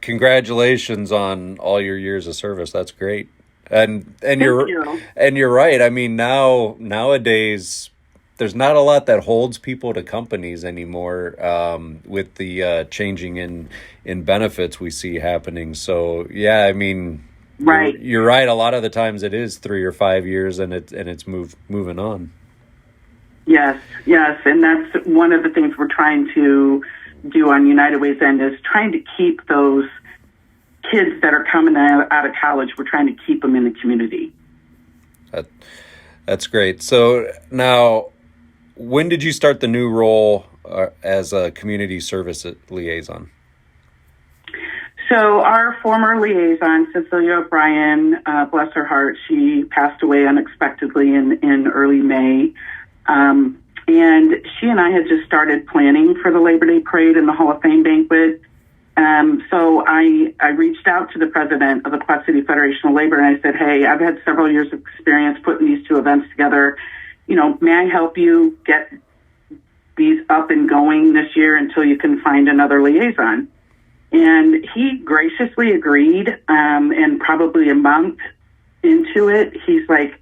Congratulations on all your years of service. That's great. And you're right. I mean, nowadays there's not a lot that holds people to companies anymore with the changing in benefits we see happening. So yeah, I mean, right. You're right. A lot of the times it is 3 or 5 years, and it's moving on. Yes, and that's one of the things we're trying to do on United Way's end is trying to keep those kids that are coming out of college. We're trying to keep them in the community. That's great. So now, when did you start the new role as a community service liaison? So our former liaison, Cecilia O'Brien, bless her heart, she passed away unexpectedly in early May. And she and I had just started planning for the Labor Day Parade and the Hall of Fame banquet. So I reached out to the president of the Quad City Federation of Labor, and I said, "Hey, I've had several years of experience putting these two events together. May I help you get these up and going this year until you can find another liaison?" And he graciously agreed, and probably a month into it, he's like,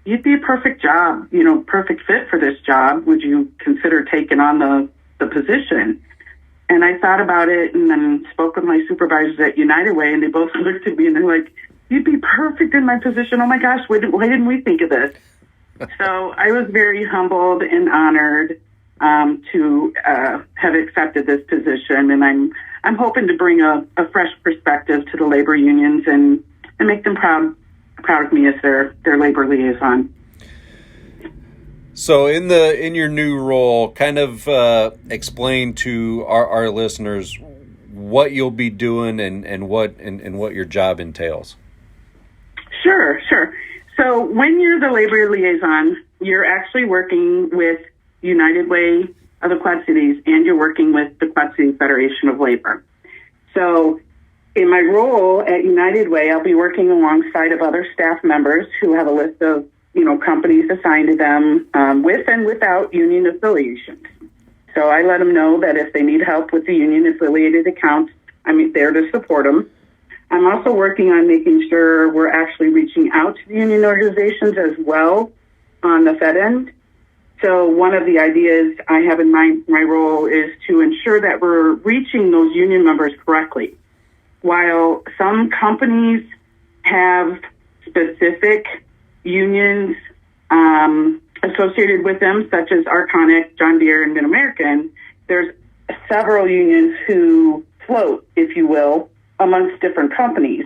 you'd be a perfect perfect fit for this job. Would you consider taking on the position? And I thought about it and then spoke with my supervisors at United Way, and they both looked at me and they're like, you'd be perfect in my position. Oh my gosh, why didn't we think of this? So I was very humbled and honored to have accepted this position, and I'm hoping to bring a fresh perspective to the labor unions and make them proud of me as their labor liaison. So in your new role, kind of explain to our listeners what you'll be doing and what your job entails. Sure. So when you're the labor liaison, you're actually working with United Way of the Quad Cities, and you're working with the Quad Cities Federation of Labor. So in my role at United Way, I'll be working alongside of other staff members who have a list of companies assigned to them with and without union affiliations. So I let them know that if they need help with the union-affiliated accounts, I'm there to support them. I'm also working on making sure we're actually reaching out to the union organizations as well on the Fed end. So one of the ideas I have in my role is to ensure that we're reaching those union members correctly. While some companies have specific unions associated with them, such as Arconic, John Deere, and Mid-American, there's several unions who float, if you will, amongst different companies.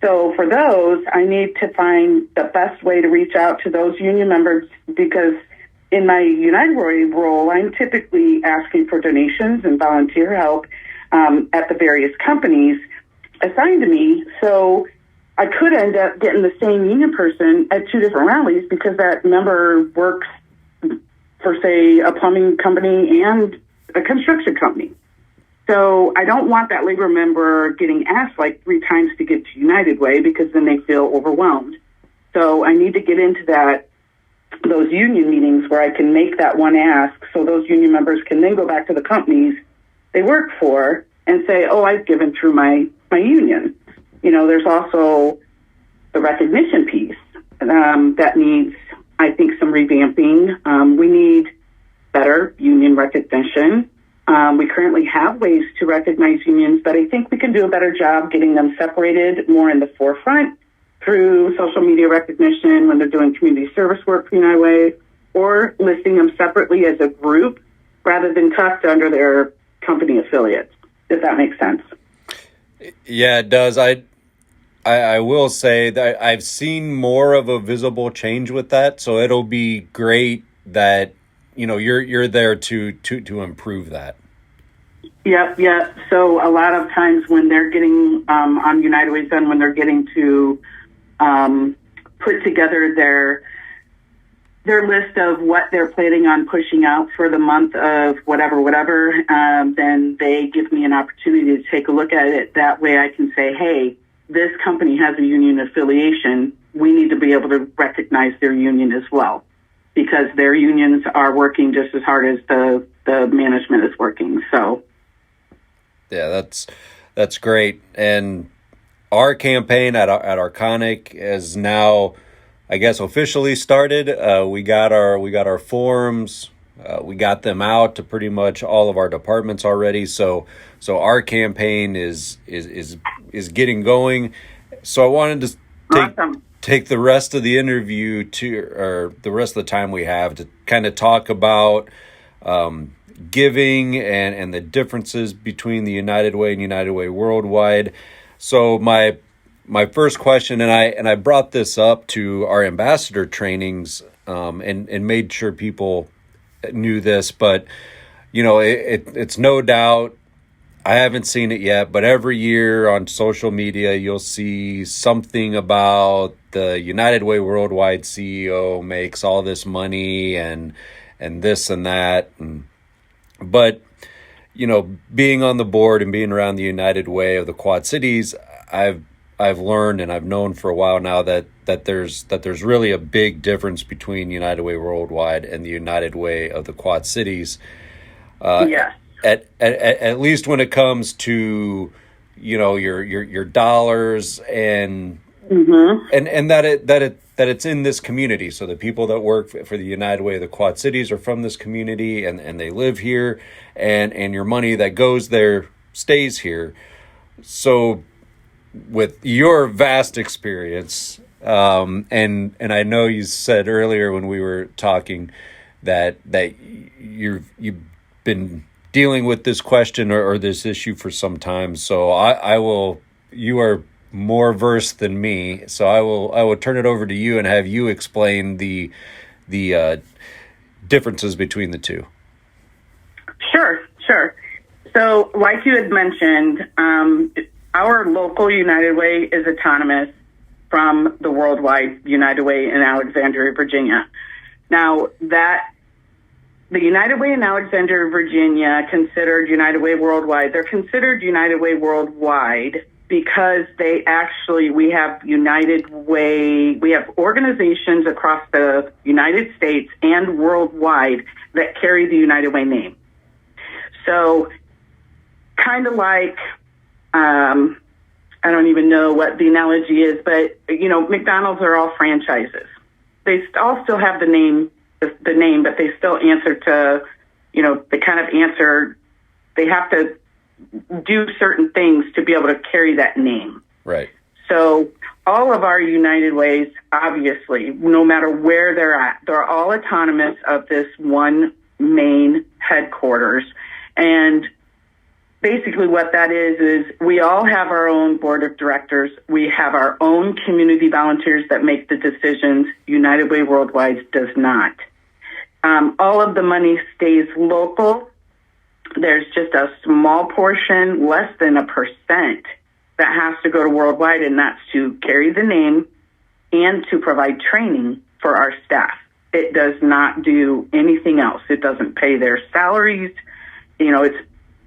So for those, I need to find the best way to reach out to those union members, because in my United Way role, I'm typically asking for donations and volunteer help at the various companies assigned to me. So I could end up getting the same union person at two different rallies because that member works for, say, a plumbing company and a construction company. So I don't want that labor member getting asked like 3 times to get to United Way, because then they feel overwhelmed. So I need to get into those union meetings where I can make that one ask, so those union members can then go back to the companies they work for and say, oh, I've given through my union. There's also the recognition piece that needs, I think, some revamping. We need better union recognition. We currently have ways to recognize unions, but I think we can do a better job getting them separated more in the forefront through social media recognition when they're doing community service work for United Way, or listing them separately as a group rather than tucked under their company affiliates, if that makes sense. Yeah, it does. I will say that I've seen more of a visible change with that, so it'll be great that you're there to improve that. Yep. So a lot of times when they're getting on United Way's end, when they're getting to put together their list of what they're planning on pushing out for the month of whatever, then they give me an opportunity to take a look at it. That way I can say, hey, this company has a union affiliation. We need to be able to recognize their union as well, because their unions are working just as hard as the management is working. So, yeah, that's great. And our campaign at Arconic is now, I guess, officially started. We got our forms. We got them out to pretty much all of our departments already. So our campaign is getting going. So I wanted to take the rest of the interview or the rest of the time we have to kind of talk about giving and the differences between the United Way and United Way Worldwide. So my first question, and I brought this up to our ambassador trainings and made sure people knew this, but it's no doubt, I haven't seen it yet, but every year on social media you'll see something about the United Way Worldwide CEO makes all this money and this and that, but being on the board and being around the United Way of the Quad Cities, I've learned and I've known for a while now that there's really a big difference between United Way Worldwide and the United Way of the Quad Cities. Yes. at least when it comes to, your dollars and that it's in this community. So the people that work for the United Way of the Quad Cities are from this community and they live here, and your money that goes there stays here. So with your vast experience, and I know you said earlier when we were talking that you've been dealing with this question or this issue for some time. So I will. You are more versed than me, so I will turn it over to you and have you explain the differences between the two. Sure. So, like you had mentioned, our local United Way is autonomous from the worldwide United Way in Alexandria, Virginia. Now, the United Way in Alexandria, Virginia, considered United Way worldwide. They're considered United Way worldwide because we have United Way, we have organizations across the United States and worldwide that carry the United Way name. So, kind of like, I don't even know what the analogy is, but, McDonald's are all franchises. They all still have the name, but they still answer to, they have to do certain things to be able to carry that name. Right. So all of our United Ways, obviously, no matter where they're at, they're all autonomous of this one main headquarters. And basically what that is we all have our own board of directors. We have our own community volunteers that make the decisions. United Way Worldwide does not. All of the money stays local. There's just a small portion, less than 1%, that has to go to worldwide, and that's to carry the name and to provide training for our staff. It does not do anything else. It doesn't pay their salaries. It's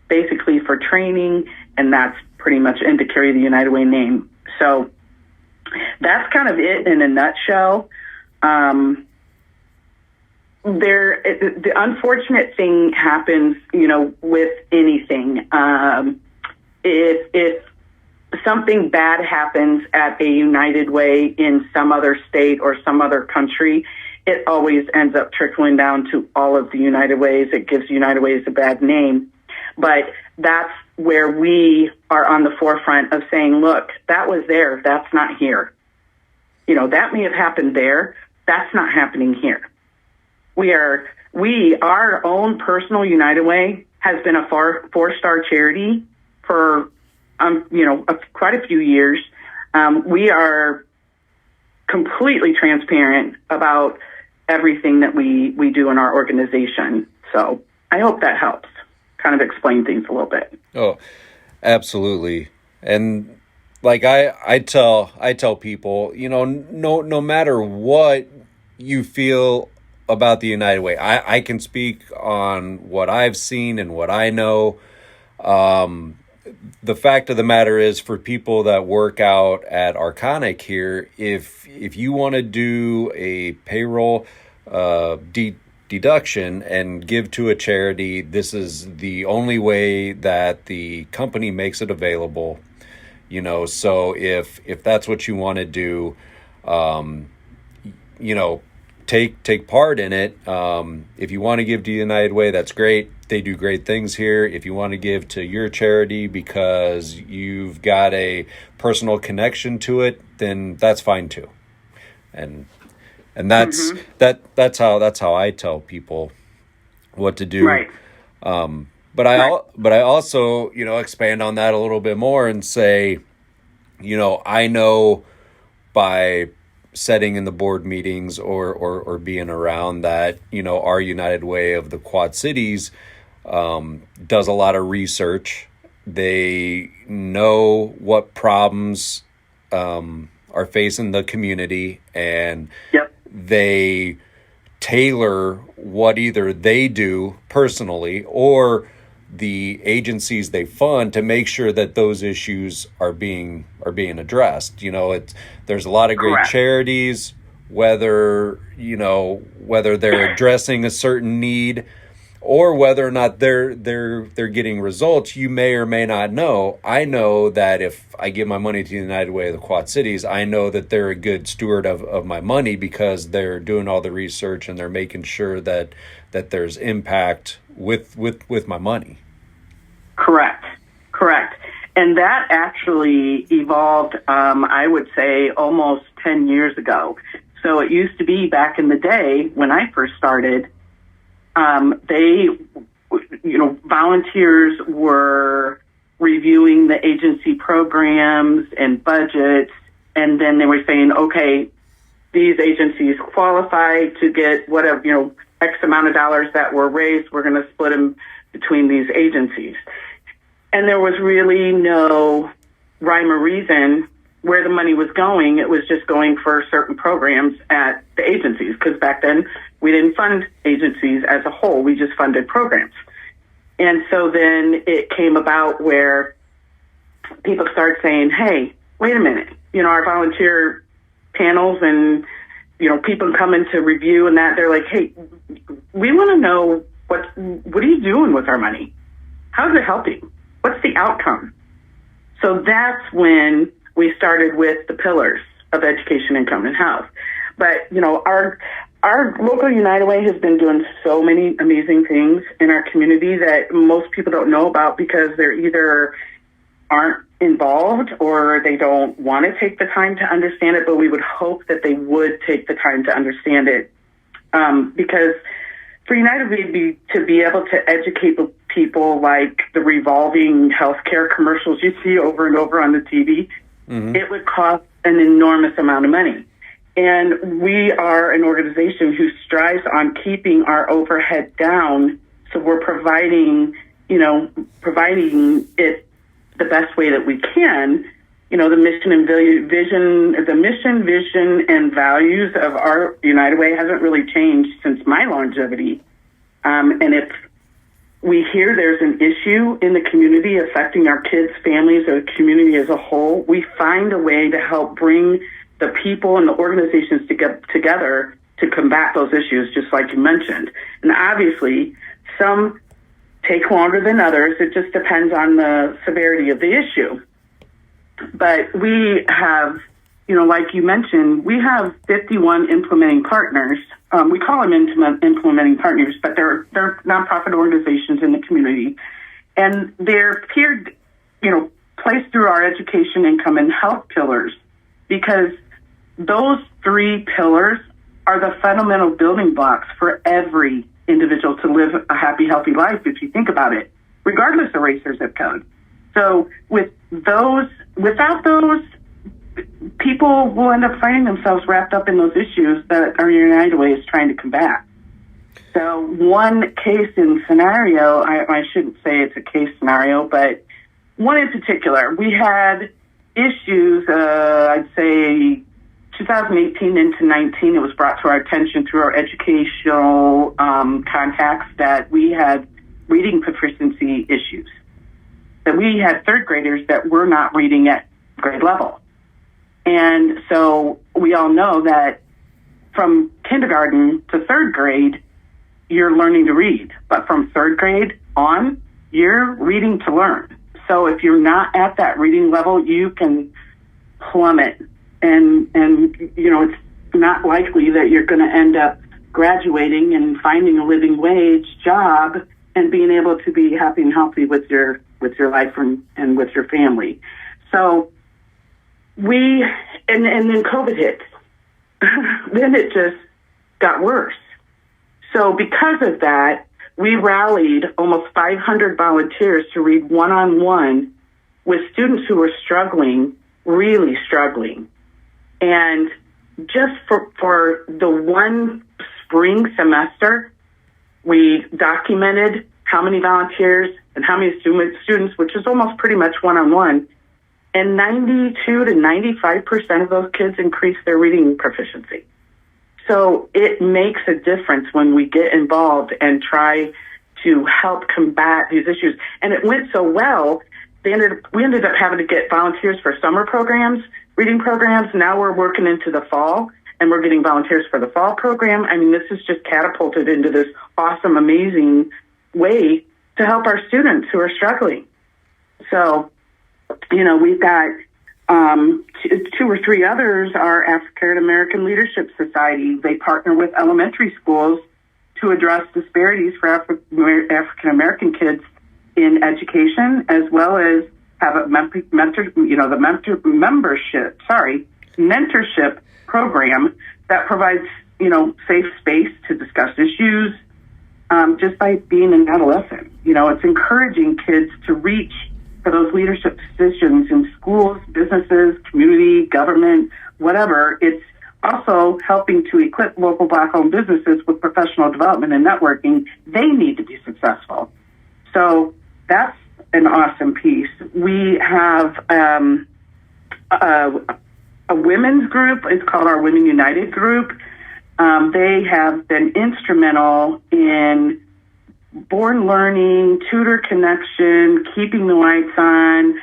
basically for training, and that's pretty much to carry the United Way name. So that's kind of it in a nutshell. The unfortunate thing happens, with anything. If something bad happens at a United Way in some other state or some other country, it always ends up trickling down to all of the United Ways. It gives United Ways a bad name. But that's where we are on the forefront of saying, look, that was there. That's not here. That may have happened there. That's not happening here. Our own personal United Way has been a four-star charity for, quite a few years. We are completely transparent about everything that we do in our organization. So I hope that helps kind of explain things a little bit. Oh, absolutely. And like I tell people, no matter what you feel about the United Way, I can speak on what I've seen and what I know. The fact of the matter is, for people that work out at Arconic here, if you want to do a payroll deduction and give to a charity, this is the only way that the company makes it available. So if that's what you want to do, take part in it. If you want to give to United Way, that's great. They do great things here. If you want to give to your charity because you've got a personal connection to it, then that's fine too. And that's that's how I tell people what to do. Right. But I also, expand on that a little bit more and say, I know by setting in the board meetings or being around that, our United Way of the Quad Cities does a lot of research. They know what problems are facing the community, and they tailor what either they do personally or the agencies they fund to make sure that those issues are being addressed. There's a lot of great charities, whether they're addressing a certain need or whether or not they're getting results, you may or may not know. I know that if I give my money to the United Way of the Quad Cities, I know that they're a good steward of my money because they're doing all the research and they're making sure that there's impact with my money. Correct. And that actually evolved, I would say, almost 10 years ago. So it used to be back in the day when I first started, volunteers were reviewing the agency programs and budgets, and then they were saying, okay, these agencies qualify to get whatever, X amount of dollars that were raised, we're going to split them between these agencies. And there was really no rhyme or reason where the money was going. It was just going for certain programs at the agencies, because back then we didn't fund agencies as a whole. We just funded programs. And so then it came about where people started saying, hey, wait a minute, our volunteer panels and, people coming to review and that, they're like, hey, we want to know what are you doing with our money? How's it helping? What's the outcome? So that's when we started with the pillars of education, income, and health. But, our local United Way has been doing so many amazing things in our community that most people don't know about because they're either aren't involved or they don't want to take the time to understand it, but we would hope that they would take the time to understand it. Because for United Way to be able to educate people like the revolving healthcare commercials you see over and over on the TV, it would cost an enormous amount of money. And we are an organization who strives on keeping our overhead down. So we're providing it the best way that we can. The mission and vision and values of our United Way hasn't really changed since my longevity. And if we hear there's an issue in the community affecting our kids, families, or the community as a whole, we find a way to help bring the people and the organizations to get together to combat those issues, just like you mentioned. And obviously, some take longer than others. It just depends on the severity of the issue. But we have, like you mentioned, we have 51 implementing partners. We call them implementing partners, but they're nonprofit organizations in the community. And they're placed through our education, income, and health pillars, because those three pillars are the fundamental building blocks for every individual to live a happy, healthy life, if you think about it, regardless of race or zip code. So without those, people will end up finding themselves wrapped up in those issues that our United Way is trying to combat. So one case in scenario, I shouldn't say it's a case scenario, but one in particular, we had issues, I'd say 2018 into 19, it was brought to our attention through our educational contacts that we had reading proficiency issues, that we had third graders that were not reading at grade level. And so we all know that from kindergarten to third grade, you're learning to read. But from third grade on, you're reading to learn. So if you're not at that reading level, you can plummet. And it's not likely that you're going to end up graduating and finding a living wage job and being able to be happy and healthy with your life and with your family. So and then COVID hit. Then it just got worse. So because of that, we rallied almost 500 volunteers to read one-on-one with students who were struggling, really struggling. And just for the one spring semester, we documented how many volunteers and how many students, which is almost pretty much one-on-one. And 92 to 95% of those kids increased their reading proficiency. So it makes a difference when we get involved and try to help combat these issues. And it went so well, we ended up having to get volunteers for summer programs, reading programs. Now we're working into the fall, and we're getting volunteers for the fall program. I mean, this is just catapulted into this awesome, amazing way to help our students who are struggling. So, we've got two or three others are African American Leadership Society. They partner with elementary schools to address disparities for African American kids in education, as well as have a mentorship program that provides, safe space to discuss issues just by being an adolescent. It's encouraging kids to reach for those leadership positions in schools, businesses, community, government, whatever. It's also helping to equip local Black-owned businesses with professional development and networking they need to be successful. So that's an awesome piece. We have a women's group. It's called our Women United group. They have been instrumental in born learning, tutor connection, keeping the lights on.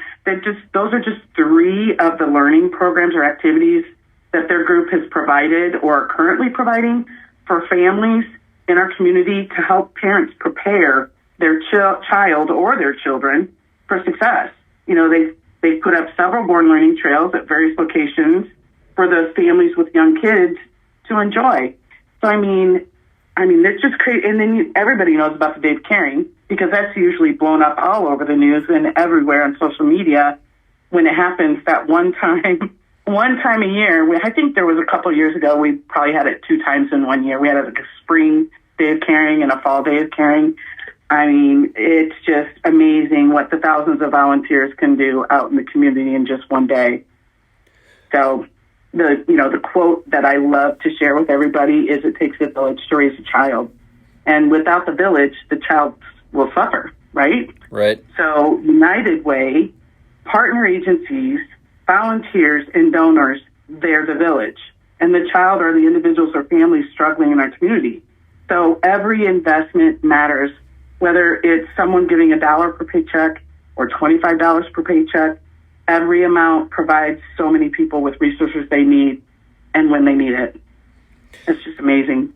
Those are just three of the learning programs or activities that their group has provided or are currently providing for families in our community to help parents prepare their child or their children for success. They've put up several born learning trails at various locations for those families with young kids to enjoy. So, it's just crazy. And then everybody knows about the day of caring because that's usually blown up all over the news and everywhere on social media when it happens that one time a year. I think there was a couple of years ago, we probably had it 2 times in 1 year. We had a spring day of caring and a fall day of caring. It's just amazing what the thousands of volunteers can do out in the community in just one day. So the quote that I love to share with everybody is it takes a village to raise a child. And without the village, the child will suffer, right? Right. So United Way, partner agencies, volunteers, and donors, they're the village. And the child are the individuals or families struggling in our community. So every investment matters, whether it's someone giving $1 per paycheck or $25 per paycheck. Every amount provides so many people with resources they need and when they need it. It's just amazing.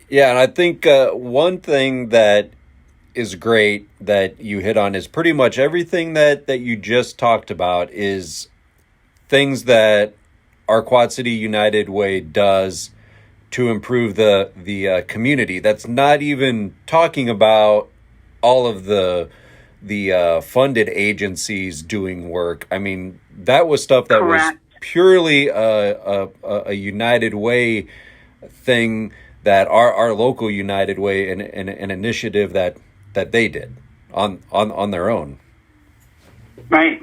Yeah, and I think one thing that is great that you hit on is pretty much everything that you just talked about is things that our Quad City United Way does to improve the community. That's not even talking about all of the funded agencies doing work. I mean, that was stuff that Correct. was purely a United Way thing that our local United Way and an initiative that they did on their own. Right.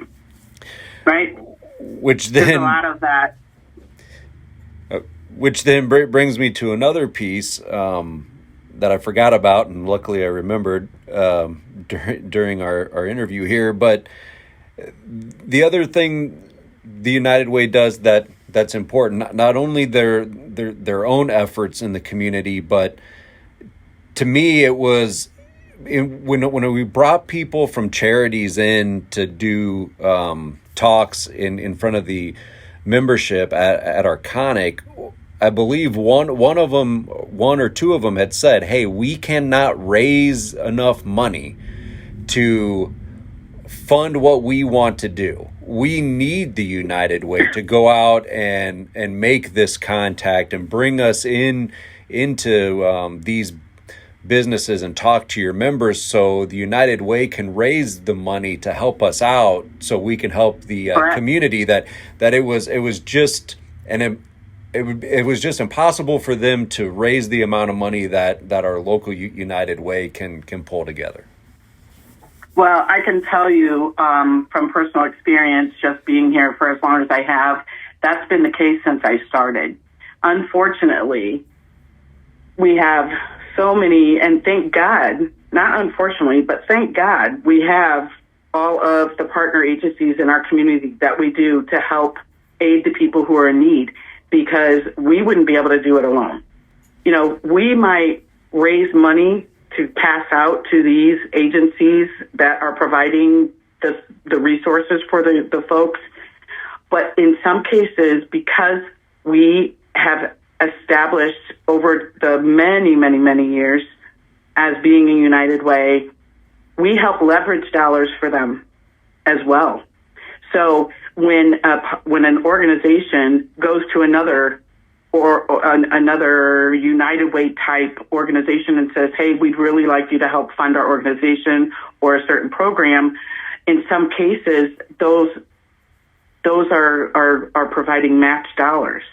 Which There's then a lot of that. Which then brings me to another piece that I forgot about, and luckily I remembered during our interview here. But the other thing the United Way does that's important, not only their own efforts in the community, but to me it was when we brought people from charities in to do talks in front of the membership at Arconic. I believe one or two of them had said, "Hey, we cannot raise enough money to fund what we want to do. We need the United Way to go out and make this contact and bring us into these businesses and talk to your members, so the United Way can raise the money to help us out, so we can help the community." That it was just it was just impossible for them to raise the amount of money that our local United Way can pull together. Well, I can tell you from personal experience, just being here for as long as I have, that's been the case since I started. Unfortunately, we have so many, and thank God, not unfortunately, but thank God, we have all of the partner agencies in our community that we do to help aid the people who are in need, because we wouldn't be able to do it alone. You know, we might raise money to pass out to these agencies that are providing the resources for the folks. But in some cases, because we have established over the many, many, many years as being a United Way, we help leverage dollars for them as well. So when an organization goes to another another United Way type organization and says, hey, we'd really like you to help fund our organization or a certain program, in some cases, those are providing match dollars.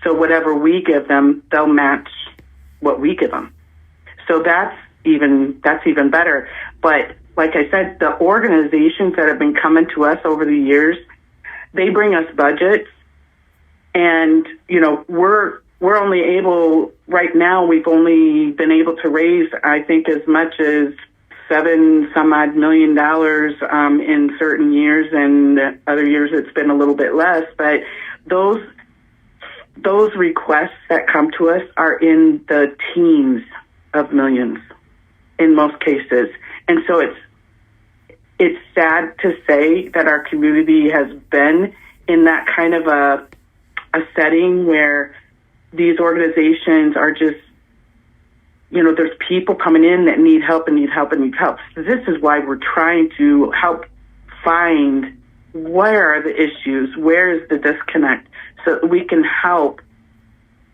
So whatever we give them, they'll match what we give them. So that's even better. But like I said, the organizations that have been coming to us over the years, they bring us budgets, and we're only able right now. We've only been able to raise, I think, as much as $7 million in certain years, and other years it's been a little bit less. But those requests that come to us are in the teens of millions in most cases. And so it's sad to say that our community has been in that kind of a setting where these organizations are just, there's people coming in that need help and need help and need help. So this is why we're trying to help find where are the issues, where is the disconnect, so that we can help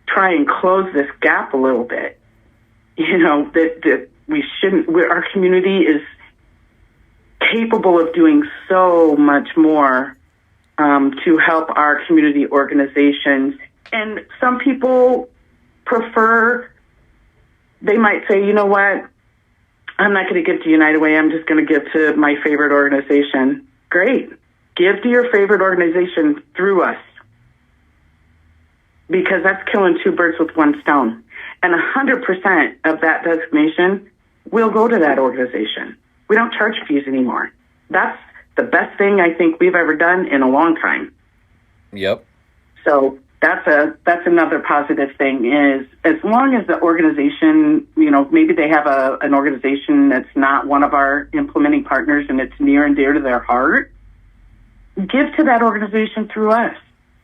try and close this gap a little bit. That we shouldn't, our community is capable of doing so much more to help our community organizations. And some people prefer, they might say, you know what, I'm not going to give to United Way, I'm just going to give to my favorite organization. Great. Give to your favorite organization through us, because that's killing two birds with one stone. And 100% of that designation will go to that organization. We don't charge fees anymore. That's the best thing I think we've ever done in a long time. Yep. So that's another positive thing, is as long as the organization, maybe they have an organization that's not one of our implementing partners and it's near and dear to their heart, give to that organization through us.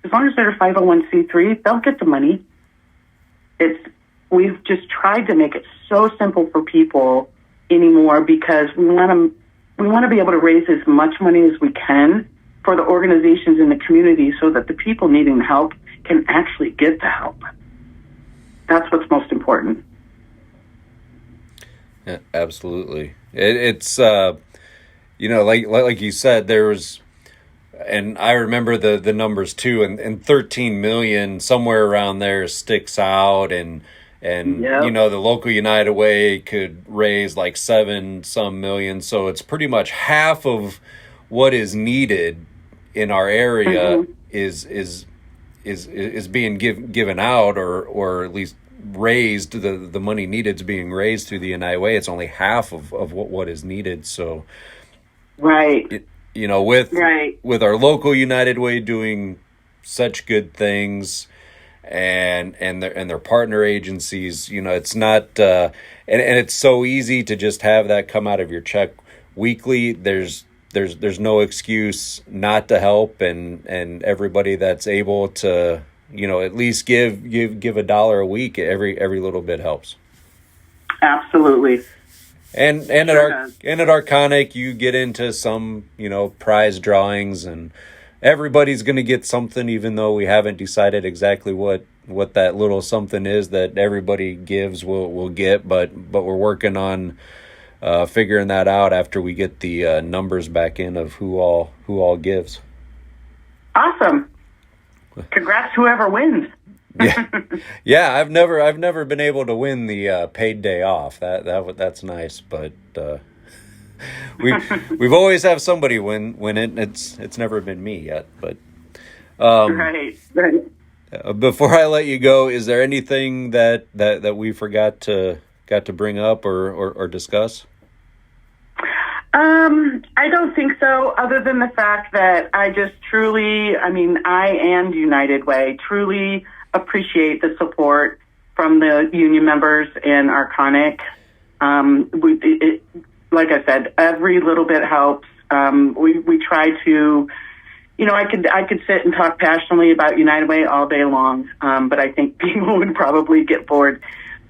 As long as they're a 501c3, they'll get the money. We've just tried to make it so simple for people anymore, because we want to be able to raise as much money as we can for the organizations in the community, so that the people needing the help can actually get the help. That's what's most important. Yeah, absolutely. It's like you said, there was, and I remember the numbers too, and 13 million, somewhere around there, sticks out, and yep. The local United Way could raise like 7 some million, so it's pretty much half of what is needed in our area mm-hmm. is being given out, or at least raised. The money needed is being raised through the United Way. It's only half of what is needed. So right. With our local United Way doing such good things, and their partner agencies, it's not and it's so easy to just have that come out of your check weekly. There's no excuse not to help, and everybody that's able to at least give $1 a week, every little bit helps. Absolutely. And at Arconic, you get into some prize drawings, and everybody's going to get something, even though we haven't decided exactly what that little something is that everybody gives will get. But we're working on figuring that out after we get the numbers back in of who all gives. Awesome! Congrats, whoever wins. Yeah. I've never been able to win the paid day off. That's nice, but we've always have somebody win it. It's never been me yet, but right. Before I let you go, is there anything that we forgot to bring up or discuss? I don't think so, other than the fact that I just truly, I and United Way truly appreciate the support from the union members in Arconic. Like I said, every little bit helps. We try to, I could sit and talk passionately about United Way all day long, but I think people would probably get bored.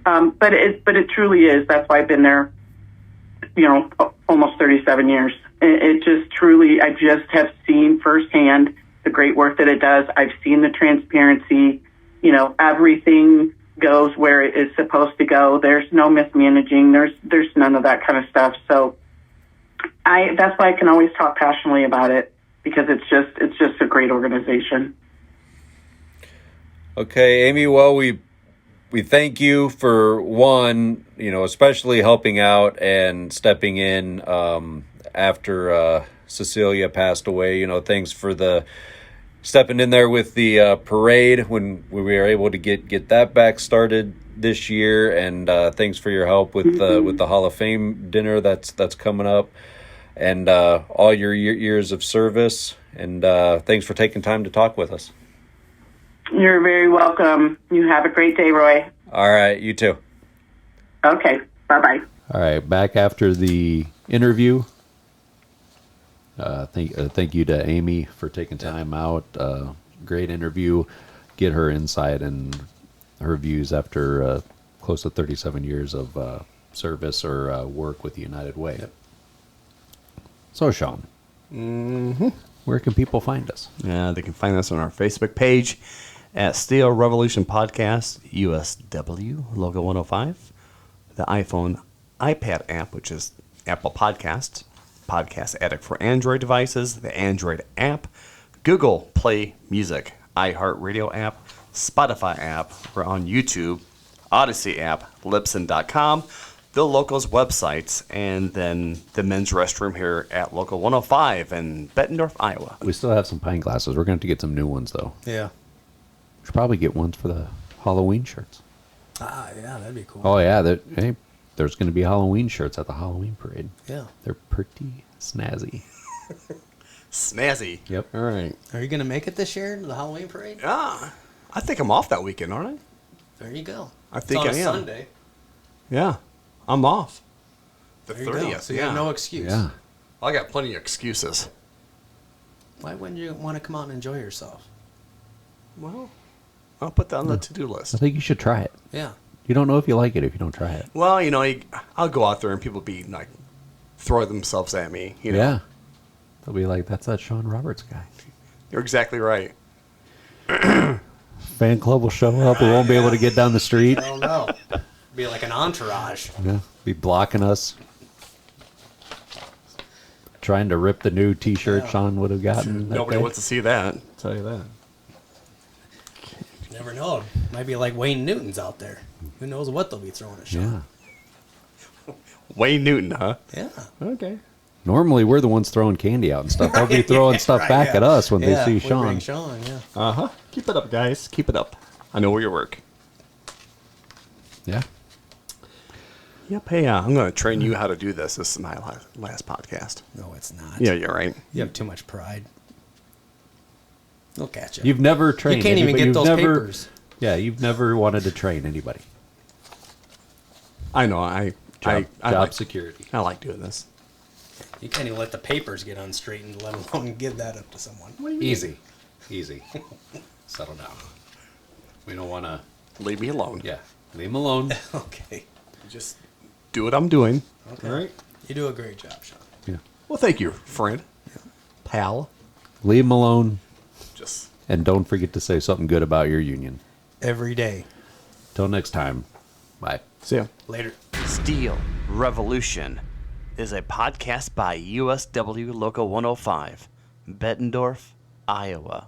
But it truly is. That's why I've been there, almost 37 years. It just truly, I just have seen firsthand the great work that it does. I've seen the transparency. Everything goes where it is supposed to go. There's no mismanaging. There's none of that kind of stuff. So that's why I can always talk passionately about it, because it's just a great organization. Okay, Amy, well, we thank you for one, especially helping out and stepping in after Cecilia passed away. Thanks for the stepping in there with the parade when we were able to get that back started this year, and thanks for your help with the Hall of Fame dinner that's coming up, and all your years of service. And thanks for taking time to talk with us. You're very welcome. You have a great day, Roy. All right, you too. Okay, bye-bye. All right, back after the interview. Thank you to Amy for taking time out. Great interview. Get her insight and her views after close to 37 years of service or work with the United Way. Yep. So, Shawn, where can people find us? They can find us on our Facebook page at Steel Revolution Podcast, USW, Logo 105. The iPhone, iPad app, which is Apple Podcasts. Podcast Addict for Android devices, the Android app, Google Play Music, iHeartRadio app, Spotify app. We're on YouTube, Odyssey app, Libsyn.com, the Locals websites, and then the men's restroom here at Local 105 in Bettendorf, Iowa. We still have some pint glasses. We're going to get some new ones, though. Yeah. We should probably get ones for the Halloween shirts. Yeah, that'd be cool. Oh, yeah. There's going to be Halloween shirts at the Halloween parade. Yeah. They're pretty snazzy. Snazzy. Yep. All right. Are you going to make it this year to the Halloween parade? I think I'm off that weekend, aren't I? There you go. I think it's on I a am. Sunday. Yeah. I'm off. The There you go. 30th. So you have no excuse. Yeah. I got plenty of excuses. Why wouldn't you want to come out and enjoy yourself? Well, I'll put that on the to-do list. I think you should try it. Yeah. You don't know if you like it if you don't try it. Well, I'll go out there and people be like, throw themselves at me. Yeah. They'll be like, that's that Shawn Roberts guy. You're exactly right. Fan club will show up. We won't be able to get down the street. I don't know. Be like an entourage. Yeah. Be blocking us. Trying to rip the new T-shirt Shawn would have gotten. Nobody wants to see that. I'll tell you that. You never know. Might be like Wayne Newton's out there. Who knows what they'll be throwing at Shawn. Yeah. Wayne Newton, huh? Yeah. Okay. Normally, we're the ones throwing candy out and stuff. They'll be throwing stuff Right, back yeah. at us when they see we Shawn. bring Shawn, yeah. Uh-huh. Keep it up, guys. Keep it up. I know where you work. Yeah. Yep. Hey, I'm going to train you how to do this. This is my last podcast. No, it's not. Yeah, you're right. You have too much pride. Look at you. You've never trained. You can't even anybody. get You've those never, papers. Yeah, you've never wanted to train anybody. I know. I Job like, security. I like doing this. You can't even let the papers get unstraightened, let alone give that up to someone. Easy. Settle down. We don't want to. Leave me alone. Yeah. Leave him alone. Okay. Just do what I'm doing. Okay. All right. You do a great job, Shawn. Yeah. Well, thank you, friend. Pal. Leave him alone. Just And don't forget to say something good about your union. Every day. Till next time. Bye. see ya. Later. Steel Revolution is a podcast by USW Local 105, Bettendorf, Iowa.